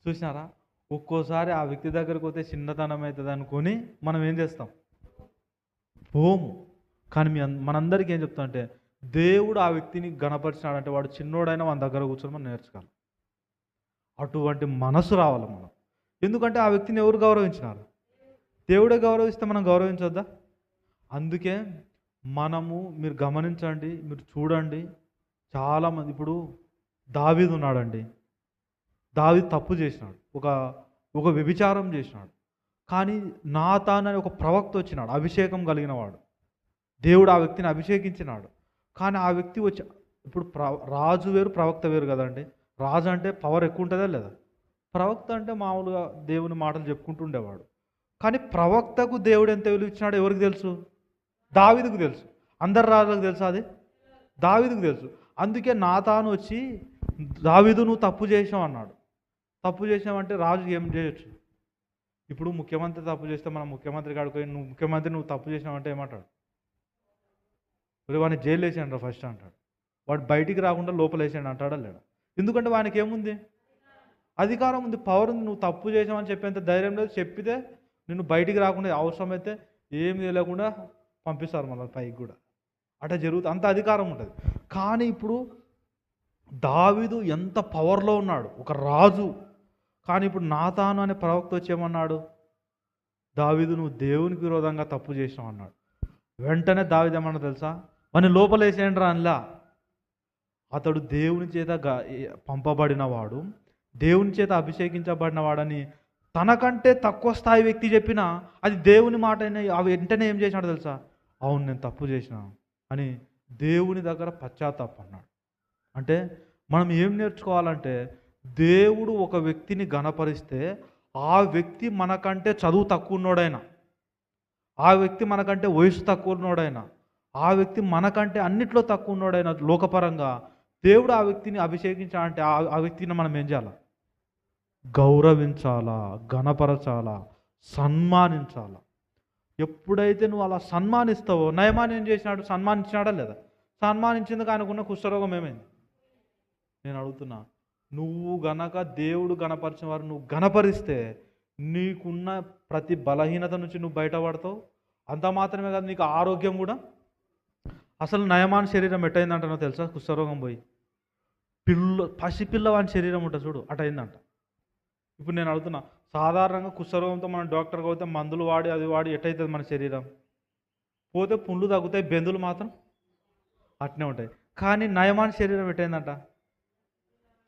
S1: చూసినారా? ఒక్కోసారి ఆ వ్యక్తి దగ్గరకు వస్తే చిన్నతనం అవుతుంది అనుకొని మనం ఏం చేస్తాం? పోము. కానీ మనందరికీ ఏం చెప్తాం అంటే దేవుడు ఆ వ్యక్తిని గణపరిచినాడంటే వాడు చిన్నోడైనా మన దగ్గర కూర్చొని మనం నేర్చుకోవాలి. అటువంటి మనసు రావాలి మనం. ఎందుకంటే ఆ వ్యక్తిని ఎవరు గౌరవించినారు? దేవుడే గౌరవిస్తే మనం గౌరవించొద్దా? అందుకే మీరు గమనించండి, మీరు చూడండి, చాలామంది ఇప్పుడు దావీదు ఉన్నాడండి. దావీదు తప్పు చేసినాడు, ఒక వ్యభిచారం చేసినాడు. కానీ నాతాన్ అనే ఒక ప్రవక్త వచ్చినాడు, అభిషేకం కలిగిన వాడు. దేవుడు ఆ వ్యక్తిని అభిషేకించినాడు. కానీ ఆ వ్యక్తి వచ్చి ఇప్పుడు రాజు వేరు, ప్రవక్త వేరు కదండి. రాజు అంటే పవర్ ఎక్కువ ఉంటుందా లేదా? ప్రవక్త అంటే మామూలుగా దేవుని మాటలు చెప్పుకుంటూ ఉండేవాడు. కానీ ప్రవక్తకు దేవుడు ఎంత విలువ ఇచ్చినాడో ఎవరికి తెలుసు? దావీదుకు తెలుసు. అందరు రాజులకు తెలుసా అది? దావీదుకు తెలుసు. అందుకే నాతాను వచ్చి దావీదు నువ్వు తప్పు చేసావు అన్నాడు. తప్పు చేసావంటే రాజు ఏం చేయొచ్చు? ఇప్పుడు ముఖ్యమంత్రి తప్పు చేస్తే మనం ముఖ్యమంత్రి కాడిపోయి నువ్వు తప్పు చేసినావంటే ఏమంటాడు? వాడిని జైలు వేసేయండి రా ఫస్ట్ అంటాడు. వాడు బయటికి రాకుండా లోపల వేసేయండి అంటాడా లేడా? ఎందుకంటే వానికి ఏముంది? అధికారం ఉంది, పవర్ ఉంది. నువ్వు తప్పు చేసావని చెప్పేంత ధైర్యం లేదు. చెప్పితే నిన్ను బయటికి రాకుండా అవసరమైతే ఏమి తెలియకుండా పంపిస్తారు మళ్ళీ పైకి కూడా. అట్లా జరుగుతుంది, అంత అధికారం ఉంటుంది. కానీ ఇప్పుడు దావీదు ఎంత పవర్లో ఉన్నాడు, ఒక రాజు. కానీ ఇప్పుడు నాతాను అనే ప్రవక్త వచ్చి ఏమన్నాడు? దావీదు నువ్వు దేవునికి విరోధంగా తప్పు చేసినావు అన్నాడు. వెంటనే దావీదు ఏమన్నా తెలుసా? వాడిని లోపలేసేయండి రా అనిలా. అతడు దేవుని చేత పంపబడినవాడు, దేవుని చేత అభిషేకించబడినవాడని తనకంటే తక్కువ స్థాయి వ్యక్తి చెప్పినా అది దేవుని మాట అయినా వెంటనే ఏం చేసినాడు తెలుసా? అవును నేను తప్పు చేసిన అని దేవుని దగ్గర పశ్చాత్తాపడ్డాడు. అంటే మనం ఏం నేర్చుకోవాలంటే, దేవుడు ఒక వ్యక్తిని ఘనపరిస్తే ఆ వ్యక్తి మనకంటే చదువు తక్కువ ఉన్నోడైనా, ఆ వ్యక్తి మనకంటే వయసు తక్కువ ఉన్నోడైనా, ఆ వ్యక్తి మనకంటే అన్నిట్లో తక్కువ ఉన్నోడైనా లోకపరంగా దేవుడు ఆ వ్యక్తిని అభిషేకించాలంటే ఆ వ్యక్తిని మనం ఏం చేయాలా? గౌరవించాలా, ఘనపరచాలా, సన్మానించాలా. ఎప్పుడైతే నువ్వు అలా సన్మానిస్తావో, నయమాన్ ఏం చేసినాడు? సన్మానించినాడా లేదా? సన్మానించేందుకు ఆయనకున్న కుష్ఠరోగం ఏమైంది? నేను అడుగుతున్నా, నువ్వు గనక దేవుడు గణపరిచిన వారు నువ్వు గణపరిస్తే నీకున్న ప్రతి బలహీనత నుంచి నువ్వు బయటపడతావు. అంత మాత్రమే కాదు, నీకు ఆరోగ్యం కూడా. అసలు నయమాన్ శరీరం ఎట్టయిందంటనో తెలుసా? కుష్ఠరోగం పోయి పసిపిల్లవాని శరీరం ఉంటుంది చూడు, అటైందంట. ఇప్పుడు నేను అడుగుతున్నా, సాధారణంగా కుష్ఠరోగంతో మనం డాక్టర్కి పోతే మందులు వాడి అది వాడి ఎట్టయితుంది మన శరీరం? పోతే పుండ్లు తగ్గుతాయి, బెందులు మాత్రం అట్నే ఉంటాయి. కానీ నయమాన్ శరీరం ఎట్టయిందంట?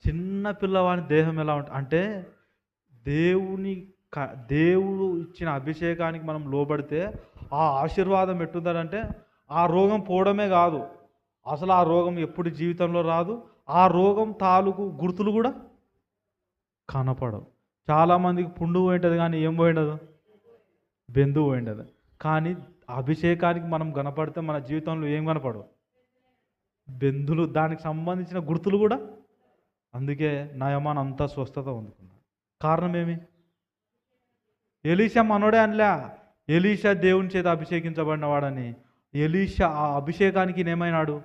S1: చిన్న పిల్లవాని దేహం ఎలా ఉంటుంది అంటే, దేవుడు ఇచ్చిన అభిషేకానికి మనం లోబడితే ఆ ఆశీర్వాదం ఎట్టుందంటే, ఆ రోగం పోవడమే కాదు, అసలు ఆ రోగం ఎప్పుడు జీవితంలో రాదు. ఆ రోగం తాలూకు గుర్తులు కూడా కనపడవు. చాలామందికి పుండు పోయింటుంది కానీ ఏం పోయిండదు? బెందువు పోయిండదు. కానీ అభిషేకానికి మనం కనపడితే మన జీవితంలో ఏం కనపడవు? బెందులు, దానికి సంబంధించిన గుర్తులు కూడా. అందుకే నయమాన్ అంతా స్వస్థత పొందుకున్నాడు. కారణం ఏమి? ఎలీషా మనోడే అనలే, ఎలీషా దేవుని చేత అభిషేకించబడినవాడని. ఎలీషా ఆ అభిషేకానికి ఏమైనాడు?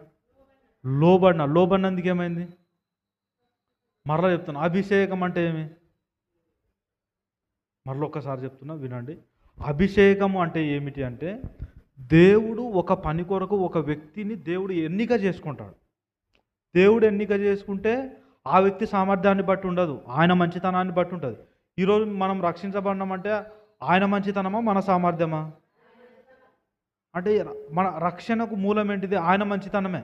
S1: లోబడినందుకు ఏమైంది? మరలా చెప్తున్నా, అభిషేకం అంటే ఏమి? మరలా ఒక్కసారి చెప్తున్నా వినండి. అభిషేకము అంటే ఏమిటి అంటే, దేవుడు ఒక పని కొరకు ఒక వ్యక్తిని దేవుడు ఎన్నిక చేసుకుంటాడు. దేవుడు ఎన్నిక చేసుకుంటే ఆ వ్యక్తి సామర్థ్యాన్ని బట్టి ఉండదు, ఆయన మంచితనాన్ని బట్టి ఉంటుంది. ఈరోజు మనం రక్షించబడినామంటే ఆయన మంచితనమా మన సామర్థ్యమా? అంటే మన రక్షణకు మూలం ఏంటిది? ఆయన మంచితనమే.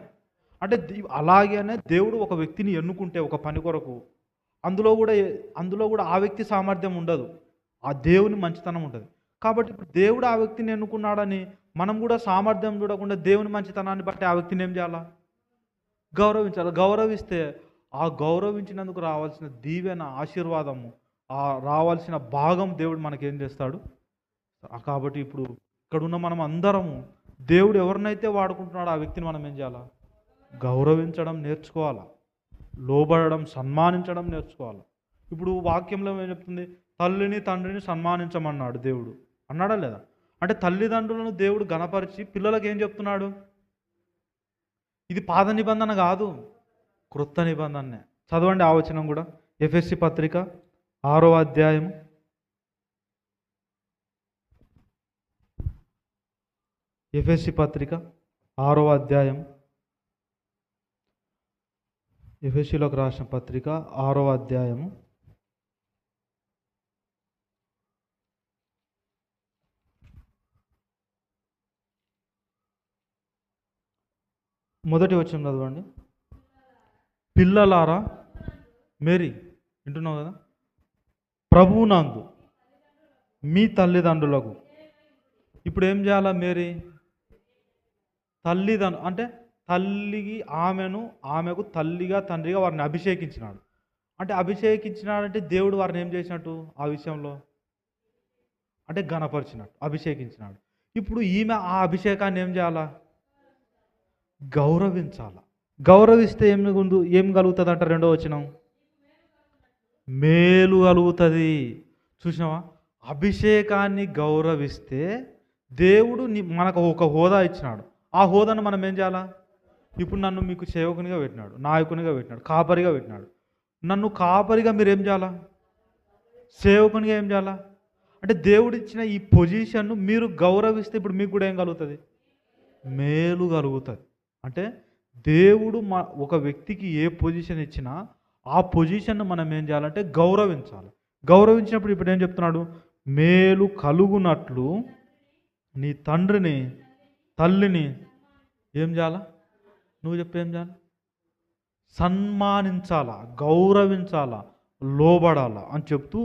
S1: అంటే అలాగేనే దేవుడు ఒక వ్యక్తిని ఎన్నుకుంటే ఒక పని కొరకు, అందులో కూడా ఆ వ్యక్తి సామర్థ్యం ఉండదు, ఆ దేవుని మంచితనం ఉంటుంది. కాబట్టి ఇప్పుడు దేవుడు ఆ వ్యక్తిని ఎన్నుకున్నాడని మనం కూడా సామర్థ్యం చూడకుండా దేవుని మంచితనాన్ని బట్టి ఆ వ్యక్తిని ఏం చేయాలా? గౌరవించాలి. గౌరవిస్తే ఆ గౌరవించినందుకు రావాల్సిన దీవెన, ఆశీర్వాదము, ఆ రావాల్సిన భాగం దేవుడు మనకేం చేస్తాడు? కాబట్టి ఇప్పుడు ఇక్కడున్న మనం అందరము దేవుడు ఎవరినైతే వాడుకుంటున్నాడో ఆ వ్యక్తిని మనం ఏం చేయాలా? గౌరవించడం నేర్చుకోవాలా, లోబడడం, సన్మానించడం నేర్చుకోవాలి. ఇప్పుడు వాక్యంలో ఏం చెప్తుంది? తల్లిని తండ్రిని సన్మానించమన్నాడు దేవుడు, అన్నాడా లేదా? అంటే తల్లిదండ్రులను దేవుడు గణపరిచి పిల్లలకు ఏం చెప్తున్నాడు? ఇది పాత నిబంధన కాదు, క్రొత్త నిబంధనే. చదవండి ఆ వచనం కూడా. ఎఫెసీ పత్రిక 6వ అధ్యాయం. ఎఫెసీ పత్రిక 6వ అధ్యాయం. ఎఫెసీలోకి రాసిన పత్రిక 6వ అధ్యాయము. మొదటి వచనం చదవండి. పిల్లలారా, మేరీ వింటున్నావు కదా, ప్రభువునందు మీ తల్లిదండ్రులకు. ఇప్పుడు ఏం చేయాలా? మేరీ తల్లిదండ్రులు అంటే తల్లికి ఆమెకు తల్లిగా తండ్రిగా వారిని అభిషేకించినాడు. అంటే అభిషేకించినాడంటే దేవుడు వారిని ఏం చేసినట్టు? ఆ విషయంలో అంటే ఘనపరిచినట్టు, అభిషేకించినాడు. ఇప్పుడు ఈమె ఆ అభిషేకాన్ని ఏం చేయాలా? గౌరవించాల. గౌరవిస్తే ఏం కలుగుతుందంట? రెండో వచనం, మేలు కలుగుతుంది. చూసినావా? అభిషేకాన్ని గౌరవిస్తే దేవుడు మనకు ఒక హోదా ఇచ్చినాడు. ఆ హోదాను మనం ఏం చేయాలా? ఇప్పుడు నన్ను మీకు సేవకునిగా పెట్టినాడు, నాయకునిగా పెట్టినాడు, కాపరిగా పెట్టినాడు. నన్ను కాపరిగా మీరు ఏం చేయాలా? సేవకునిగా ఏం చేయాలా? అంటే దేవుడు ఇచ్చిన ఈ పొజిషన్ను మీరు గౌరవిస్తే ఇప్పుడు మీకు కూడా ఏం కలుగుతుంది? మేలు కలుగుతుంది. అంటే దేవుడు ఒక వ్యక్తికి ఏ పొజిషన్ ఇచ్చినా ఆ పొజిషన్ను మనం ఏం చేయాలంటే గౌరవించాలి. గౌరవించినప్పుడు ఇప్పుడు ఏం చెప్తున్నాడు? మేలు కలుగునట్లు నీ తండ్రిని తల్లిని ఏం చేయాలా? నువ్వు చెప్పేం చేయాలి? సన్మానించాలా, గౌరవించాలా, లోబడాలా అని చెప్తూ,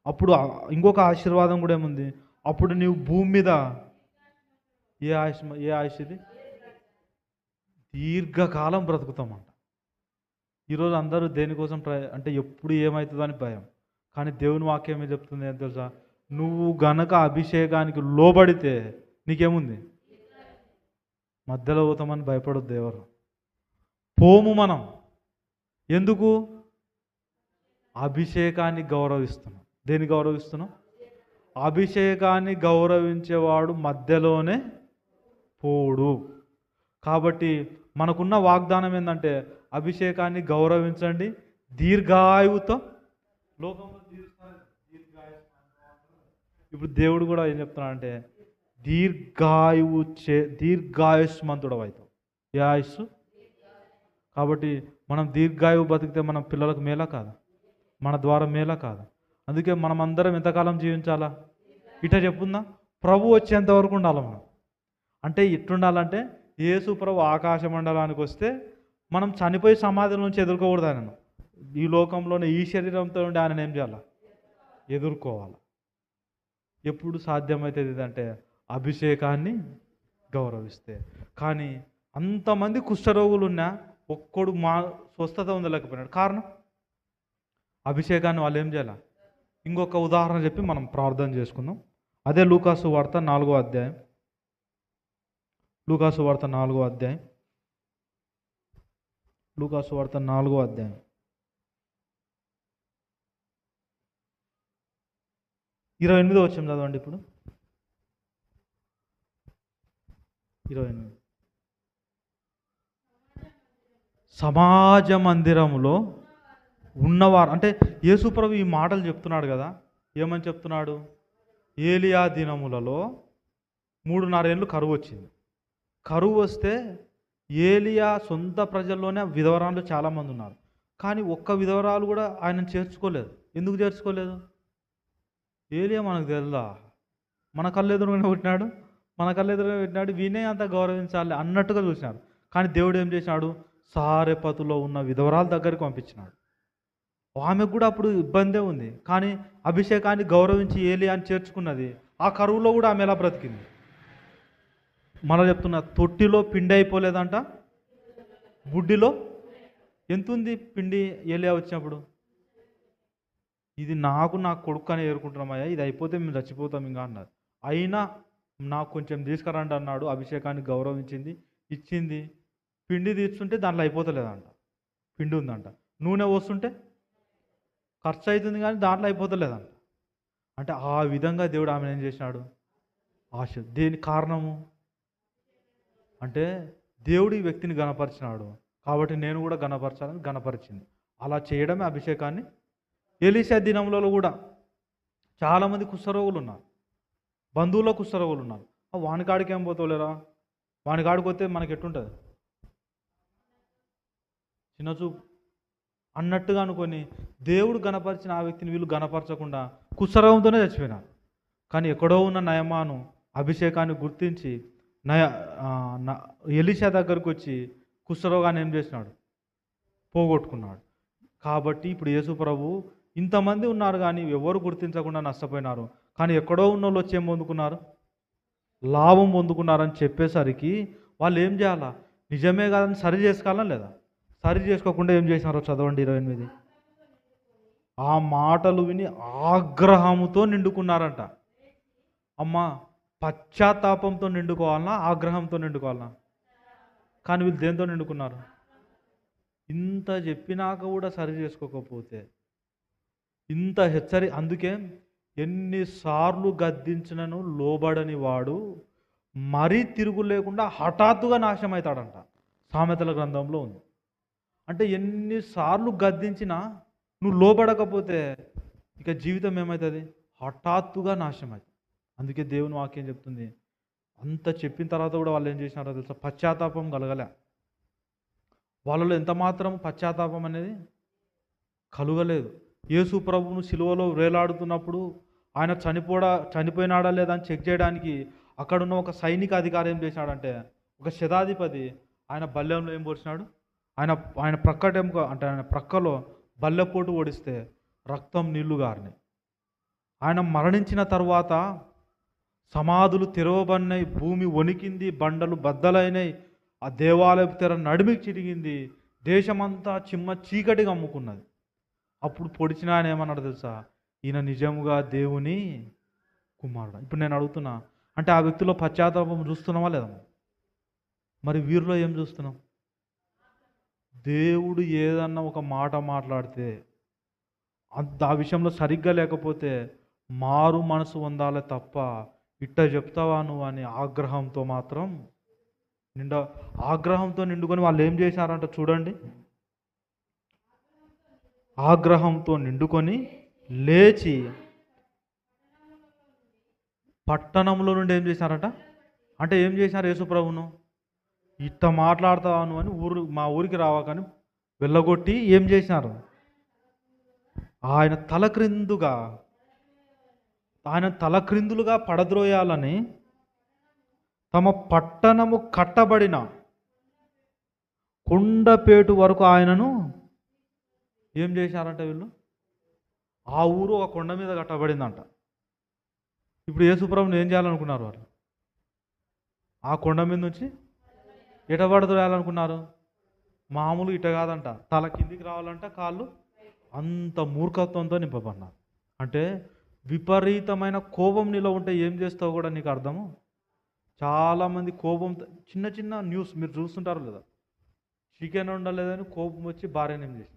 S1: అప్పుడు ఇంకొక ఆశీర్వాదం కూడా ఏముంది? అప్పుడు నీవు భూమి మీద ఏ ఆయుష్ ఇది? దీర్ఘకాలం బ్రతుకుతామంట. ఈరోజు అందరూ దేనికోసం అంటే ఎప్పుడు ఏమవుతుందో అని భయం. కానీ దేవుని వాక్యం ఏం చెప్తుంది అని తెలుసా? నువ్వు గనక అభిషేకానికి లోబడితే నీకేముంది? మధ్యలో పోతామని భయపడొద్దు ఎవరు. పోము మనం. ఎందుకు? అభిషేకాన్ని గౌరవిస్తున్నాం. దేన్ని గౌరవిస్తున్నాం? అభిషేకాన్ని గౌరవించేవాడు మధ్యలోనే పోడు. కాబట్టి మనకున్న వాగ్దానం ఏంటంటే అభిషేకాన్ని గౌరవించండి, దీర్ఘాయువుతో లోకంలో ఇప్పుడు దేవుడు కూడా ఏం చెప్తున్నాడంటే దీర్ఘాయుష్మంతుడు అవుతావు. ఏ ఆయుస్సు? కాబట్టి మనం దీర్ఘాయువు బతికితే మన పిల్లలకు మేలా కాదు? మన ద్వారా మేలా కాదు? అందుకే మనం అందరం ఎంతకాలం జీవించాలా? ఇట చెప్పుందా? ప్రభు వచ్చేంత వరకు ఉండాలి మనం. అంటే ఎట్లుండాలంటే యేసు ప్రభు ఆకాశ మండలానికి వస్తే మనం చనిపోయి సమాధి నుంచి ఎదుర్కోకూడదు ఆయనను. ఈ లోకంలోనే ఈ శరీరంతో ఉండి ఆయన ఏం చేయాలి? ఎదుర్కోవాలి. ఎప్పుడు సాధ్యమవుతుంది ఇదంటే అభిషేకాన్ని గౌరవిస్తే. కానీ అంతమంది కుష్ఠరోగులు ఉన్నా ఒక్కడు స్వస్థత ఉండలేకపోయినాడు. కారణం అభిషేకాన్ని వాళ్ళు ఏం చేయాలి? ఇంకొక ఉదాహరణ చెప్పి మనం ప్రార్థన చేసుకుందాం. అదే లూకాసు వార్త 4వ అధ్యాయం. లూకాసు వార్త 4వ అధ్యాయం. లూకాసు వార్త 4వ అధ్యాయం 28వ వచనం చదవండి. ఇప్పుడు 28. సమాజ మందిరములో ఉన్నవారు, అంటే యేసుప్రభు ఈ మాటలు చెప్తున్నాడు కదా. ఏమని చెప్తున్నాడు? ఏలియా దినములలో 3.5 ఏళ్ళు కరువు వచ్చింది. కరువు వస్తే ఏలియా సొంత ప్రజల్లోనే విధవరాలు చాలామంది ఉన్నారు. కానీ ఒక్క విధవరాలు కూడా ఆయనను చేర్చుకోలేదు. ఎందుకు చేర్చుకోలేదు? ఏలియా మనకు తెలుదా? మన కళ్ళెదురుగానే పెట్టినాడు, మన కళ్ళెదురుగా పెట్టినాడు, వినే అంత గౌరవించాలి అన్నట్టుగా చూసినాడు. కానీ దేవుడు ఏం చేసినాడు? సారెపతులో ఉన్న విధవరాల దగ్గరికి పంపించినాడు. ఆమెకు కూడా అప్పుడు ఇబ్బందే ఉంది. కానీ అభిషేకాన్ని గౌరవించి ఏలియాని చేర్చుకున్నది. ఆ కరువులో కూడా ఆమె ఎలా బ్రతికింది? మళ్ళీ చెప్తున్నా, తొట్టిలో పిండి అయిపోలేదంట, బుడ్డిలో ఎంతుంది పిండి ఏలియా వచ్చినప్పుడు? ఇది నా కొడుకు అని ఏరుకుంటున్నామయ్యా, ఇది అయిపోతే మేము చచ్చిపోతాం ఇంకా అన్నారు. అయినా నాకు కొంచెం తీసుకురండి అన్నాడు. అభిషేకాన్ని గౌరవించింది, ఇచ్చింది. పిండి తీస్తుంటే దాంట్లో అయిపోతలేదంట, పిండి ఉందంట. నూనె పోస్తుంటే ఖర్చు అవుతుంది కానీ దాంట్లో అయిపోతలేదంట. అంటే ఆ విధంగా దేవుడు ఆమెను ఏం చేసినాడు? ఆశ. దేని కారణము అంటే దేవుడు ఈ వ్యక్తిని గణపరిచినాడు కాబట్టి నేను కూడా గణపరచాలని గణపరిచింది. అలా చేయడమే అభిషేకాన్ని. ఎలీషా దినంలో కూడా చాలామంది కుష్ఠరోగులు ఉన్నారు, బంధువుల్లో కుష్ఠరోగులు ఉన్నారు. వానికాడికి ఏం పోతావులేరా, వానికాడికి వస్తే మనకి ఎట్టుంటుంది? చిన్నచూపు అన్నట్టుగా అనుకొని దేవుడు గణపరిచిన ఆ వ్యక్తిని వీళ్ళు గణపరచకుండా కుష్ఠరోగంతోనే చచ్చిపోయినారు. కానీ ఎక్కడో ఉన్న నయమాను అభిషేకాన్ని గుర్తించి ఎలీషా దగ్గరకు వచ్చి కుష్ఠరోగాన్ని ఏం చేసినాడు? పోగొట్టుకున్నాడు. కాబట్టి ఇప్పుడు యేసు ప్రభు ఇంతమంది ఉన్నారు కానీ ఎవరు గుర్తించకుండా నష్టపోయినారు. కానీ ఎక్కడో ఉన్న వాళ్ళు వచ్చి ఏం పొందుకున్నారు? లాభం పొందుకున్నారని చెప్పేసరికి వాళ్ళు ఏం చేయాలా? నిజమే కాదని సరి చేసుకోవాలా లేదా? సరి చేసుకోకుండా ఏం చేసినారో చదవండి 28. ఆ మాటలు విని ఆగ్రహముతో నిండుకున్నారంట. అమ్మా, పశ్చాత్తాపంతో నిండుకోవాలనా, ఆగ్రహంతో నిండుకోవాలనా? కానీ వీళ్ళు దేంతో నిండుకున్నారు? ఇంత చెప్పినాక కూడా సరి చేసుకోకపోతే, ఇంత అందుకే ఎన్నిసార్లు గద్దించినను లోబడని వాడు మరీ తిరుగు లేకుండా హఠాత్తుగా నాశనం అవుతాడంట. సామెతల గ్రంథంలో ఉంది. అంటే ఎన్నిసార్లు గద్దించినా నువ్వు లోబడకపోతే ఇక జీవితం ఏమవుతుంది? హఠాత్తుగా నాశనం అవుతుంది. అందుకే దేవుని వాక్యం చెప్తుంది, అంత చెప్పిన తర్వాత కూడా వాళ్ళు ఏం చేసినారో తెలుసా? పశ్చాత్తాపం కలగలే. వాళ్ళలో ఎంత మాత్రం పశ్చాత్తాపం అనేది కలుగలేదు. యేసు ప్రభువును సిలువలో వేలాడుతున్నప్పుడు ఆయన చనిపోయినాడా లేదా అని చెక్ చేయడానికి అక్కడున్న ఒక సైనిక అధికారి ఏం చేసినాడంటే, ఒక శతాధిపతి ఆయన బల్లెంలో ఏం పోసినాడు, ఆయన ప్రక్కటెముక అంటే ఆయన ప్రక్కలో బల్లెపోటు ఓడిస్తే రక్తం నీళ్లు గారినాయి. ఆయన మరణించిన తర్వాత సమాధులు తెరవబడినాయి, భూమి వణికింది, బండలు బద్దలైనాయి, ఆ దేవాలయపు తెర నడిమికి చిరిగింది, దేశమంతా చిమ్మ చీకటిగా అమ్ముకున్నది. అప్పుడు పొడిచిన ఆయన ఏమన్నాడు తెలుసా? ఈయన నిజముగా దేవుని కుమారుడు. ఇప్పుడు నేను అడుగుతున్నా, అంటే ఆ వ్యక్తిలో పశ్చాత్తాపం చూస్తున్నామా లేదా? మరి వీరిలో ఏం చూస్తున్నాం? దేవుడు ఏదన్నా ఒక మాట మాట్లాడితే ఆ విషయంలో సరిగ్గా లేకపోతే మారు మనసు పొందాలే తప్ప ఇట్ట చెప్తావా నువ్వు అని ఆగ్రహంతో మాత్రం ఆగ్రహంతో నిండుకొని వాళ్ళు ఏం చేశారంట చూడండి. ఆగ్రహంతో నిండుకొని లేచి పట్టణంలో నుండి ఏం చేశారట? అంటే ఏం చేశారు? యేసుప్రభును ఇట్ట మాట్లాడతాను అని మా ఊరికి రావకని వెళ్ళగొట్టి ఏం చేశారు? ఆయన తలక్రిందులుగా పడద్రోయాలని తమ పట్టణము కట్టబడిన కొండపేటు వరకు ఆయనను ఏం చేశారంట వీళ్ళు? ఆ ఊరు ఒక కొండ మీద కట్టబడిందంట. ఇప్పుడు యేసుప్రభుని ఏం చేయాలనుకున్నారు వాళ్ళు? ఆ కొండ మీద నుంచి ఎట పడద్రోయాలనుకున్నారు? మామూలు ఇట కాదంట, తల కిందికి రావాలంట కాళ్ళు. అంత మూర్ఖత్వంతో నింపబడినారు. అంటే విపరీతమైన కోపం నీలో ఉంటే ఏం చేస్తావు కూడా నీకు అర్థము. చాలామంది కోపం, చిన్న చిన్న న్యూస్ మీరు చూస్తుంటారు లేదా? చికెన్ వండలేదని కోపం వచ్చి భార్యను ఏం చేసి,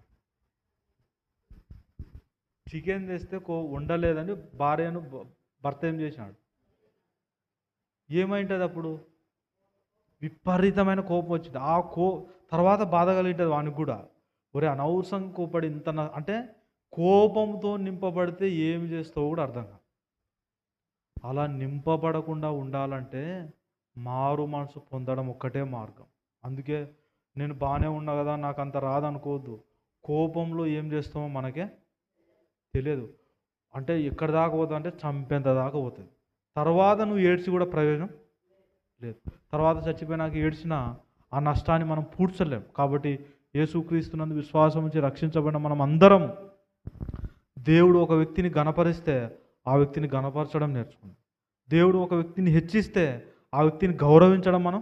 S1: చికెన్ తెస్తే వండలేదని భార్యను భర్త ఏం చేసినాడు? ఏమైంటుంది అప్పుడు? విపరీతమైన కోపం వచ్చింది. తర్వాత బాధ కలిగింటుంది వానికి కూడా. ఒరే అనవసరం కోపడి ఇంత అంటే కోపంతో నింపబడితే ఏమి చేస్తావో కూడా అర్థం కాదు. అలా నింపబడకుండా ఉండాలంటే మారు మనసు పొందడం ఒక్కటే మార్గం. అందుకే నేను బాగానే ఉన్నా కదా, నాకు అంత రాదనుకోవద్దు. కోపంలో ఏం చేస్తామో మనకే తెలియదు. అంటే ఎక్కడి దాకా పోతుంది అంటే చంపేంత దాకా పోతుంది. తర్వాత నువ్వు ఏడ్చి కూడా ప్రయోజనం లేదు. తర్వాత చచ్చిపోయినాక ఏడ్చిన ఆ నష్టాన్ని మనం పూడ్చలేం. కాబట్టి యేసుక్రీస్తునందు విశ్వాసం నుంచి రక్షించబడిన మనం అందరం దేవుడు ఒక వ్యక్తిని గణపరిస్తే ఆ వ్యక్తిని గణపరచడం నేర్చుకుందాం. దేవుడు ఒక వ్యక్తిని హెచ్చిస్తే ఆ వ్యక్తిని గౌరవించడం మనం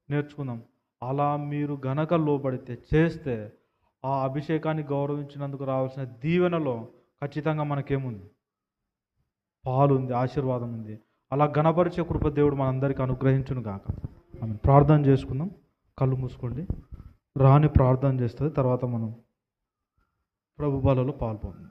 S1: నేర్చుకుందాం. అలా మీరు గనక లోబడితే చేస్తే ఆ అభిషేకాన్ని గౌరవించినందుకు రావాల్సిన దీవెనలో ఖచ్చితంగా మనకేముంది? పాలు ఉంది, ఆశీర్వాదం ఉంది. అలా గణపరిచే కృప దేవుడు మనందరికీ అనుగ్రహించును గాక. మనం ప్రార్థన చేసుకుందాం. కళ్ళు మూసుకోండి. రాని ప్రార్థన చేస్తుంది, తర్వాత మనం ప్రభు బలలో పాల్పొందాం.